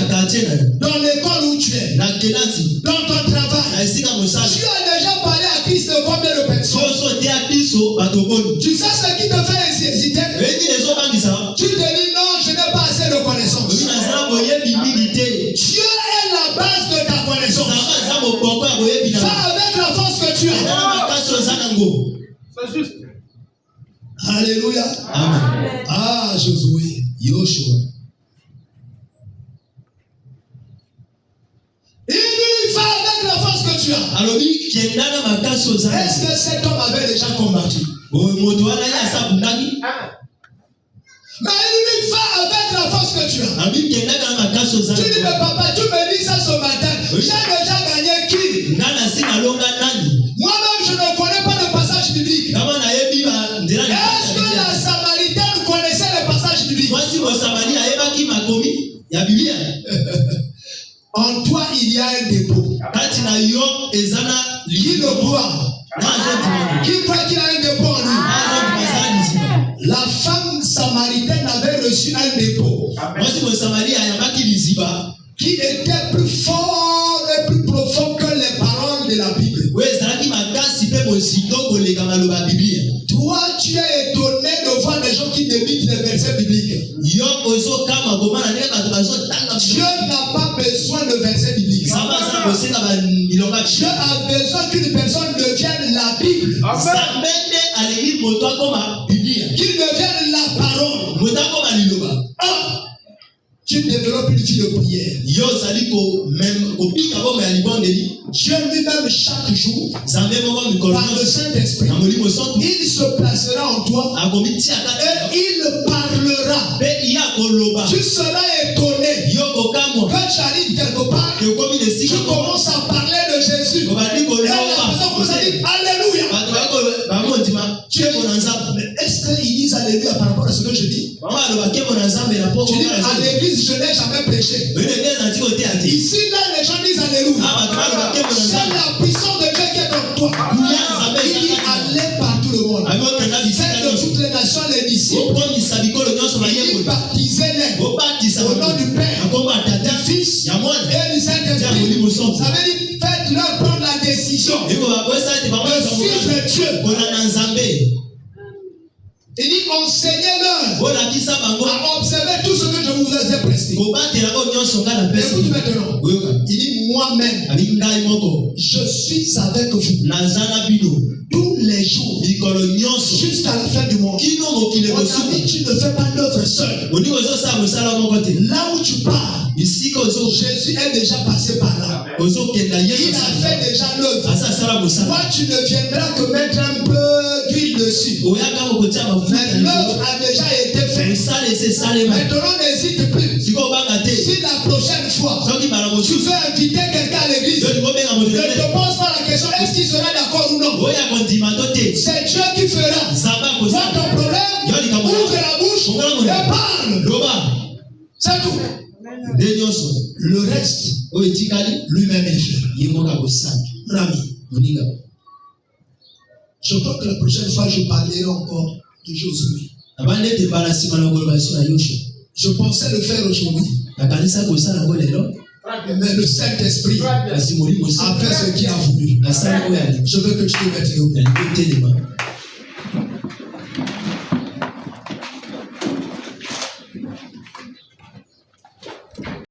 dans l'école où tu es, dans ton travail, tu as déjà parlé à Christ de combien de personnes? Tu sais ce qui te fait hésiter? Tu te dis non, je n'ai pas assez de connaissances. Dieu est la base de ta connaissance. Va avec la force que tu as. C'est juste. Alléluia. Amen. Ah, Josué, Yoshua. Il lui va avec la force que tu as. Est-ce que cet homme avait déjà combattu? Mais il lui va avec la force que tu as. Tu dis, mais papa, tu me dis ça ce matin. J'ai déjà gagné qui? Moi-même, je ne connais pas le passage biblique. Est-ce que la Samaritaine connaissait le passage biblique? En toi, il y a un dépôt. Qui le croit? Qui croit qu'il a un dépôt en lui? La femme samaritaine avait reçu un dépôt qui était plus fort et plus profond que les paroles de la Bible. Toi, tu es étonné de voir des gens qui débitent les versets bibliques. Dieu n'a pas besoin de versets bibliques. Dieu a besoin qu'une personne devienne la Bible. Qu'il devienne la parole. Tu développes une vie de prière. Dieu lui-même chaque jour, par le Saint-Esprit, il se placera en toi et il parlera. Tu seras étonné quand tu arrives quelque part, tu commences à parler de Jésus. Et la personne commence à dire Alléluia. Mais est-ce qu'ils disent Alléluia par rapport à ce que je dis? Tu dis à l'église, je n'ai jamais prêché. Ici, là, les gens disent Alléluia. C'est la puissance de Dieu qui est en toi. Il dit allez par tout le monde. Faites de toutes les nations les disciples. Il baptisez-les au nom du Père, du Fils et du Saint-Esprit. Ça veut dire faites-leur prendre la décision de suivre Dieu. Il dit enseignez-leur à observer tout ce que je vous ai prescrit. Écoute maintenant. Il dit moi-même, je suis avec vous tous les jours jusqu'à la fin du monde. Tu ne fais pas l'œuvre seul. Là où tu pars, Jésus est déjà passé par là. Il a fait déjà l'œuvre. Toi, tu ne viendras que mettre un peu d'huile dessus. Mais l'œuvre a déjà été faite. Maintenant, n'hésite plus. Si la prochaine fois, tu veux inviter quelqu'un à l'église, ne te pose pas la question est-ce qu'il sera d'accord ou non. C'est Dieu qui fera. Vois ton problème, ouvre la bouche et parle. C'est tout. Le reste, lui-même est fait. Mon ami, moninga. Je crois que la prochaine fois, je parlerai encore de Josué. Je pensais le faire aujourd'hui. Mais le Saint-Esprit a fait ce qu'il a voulu. Je veux que tu te mettes debout.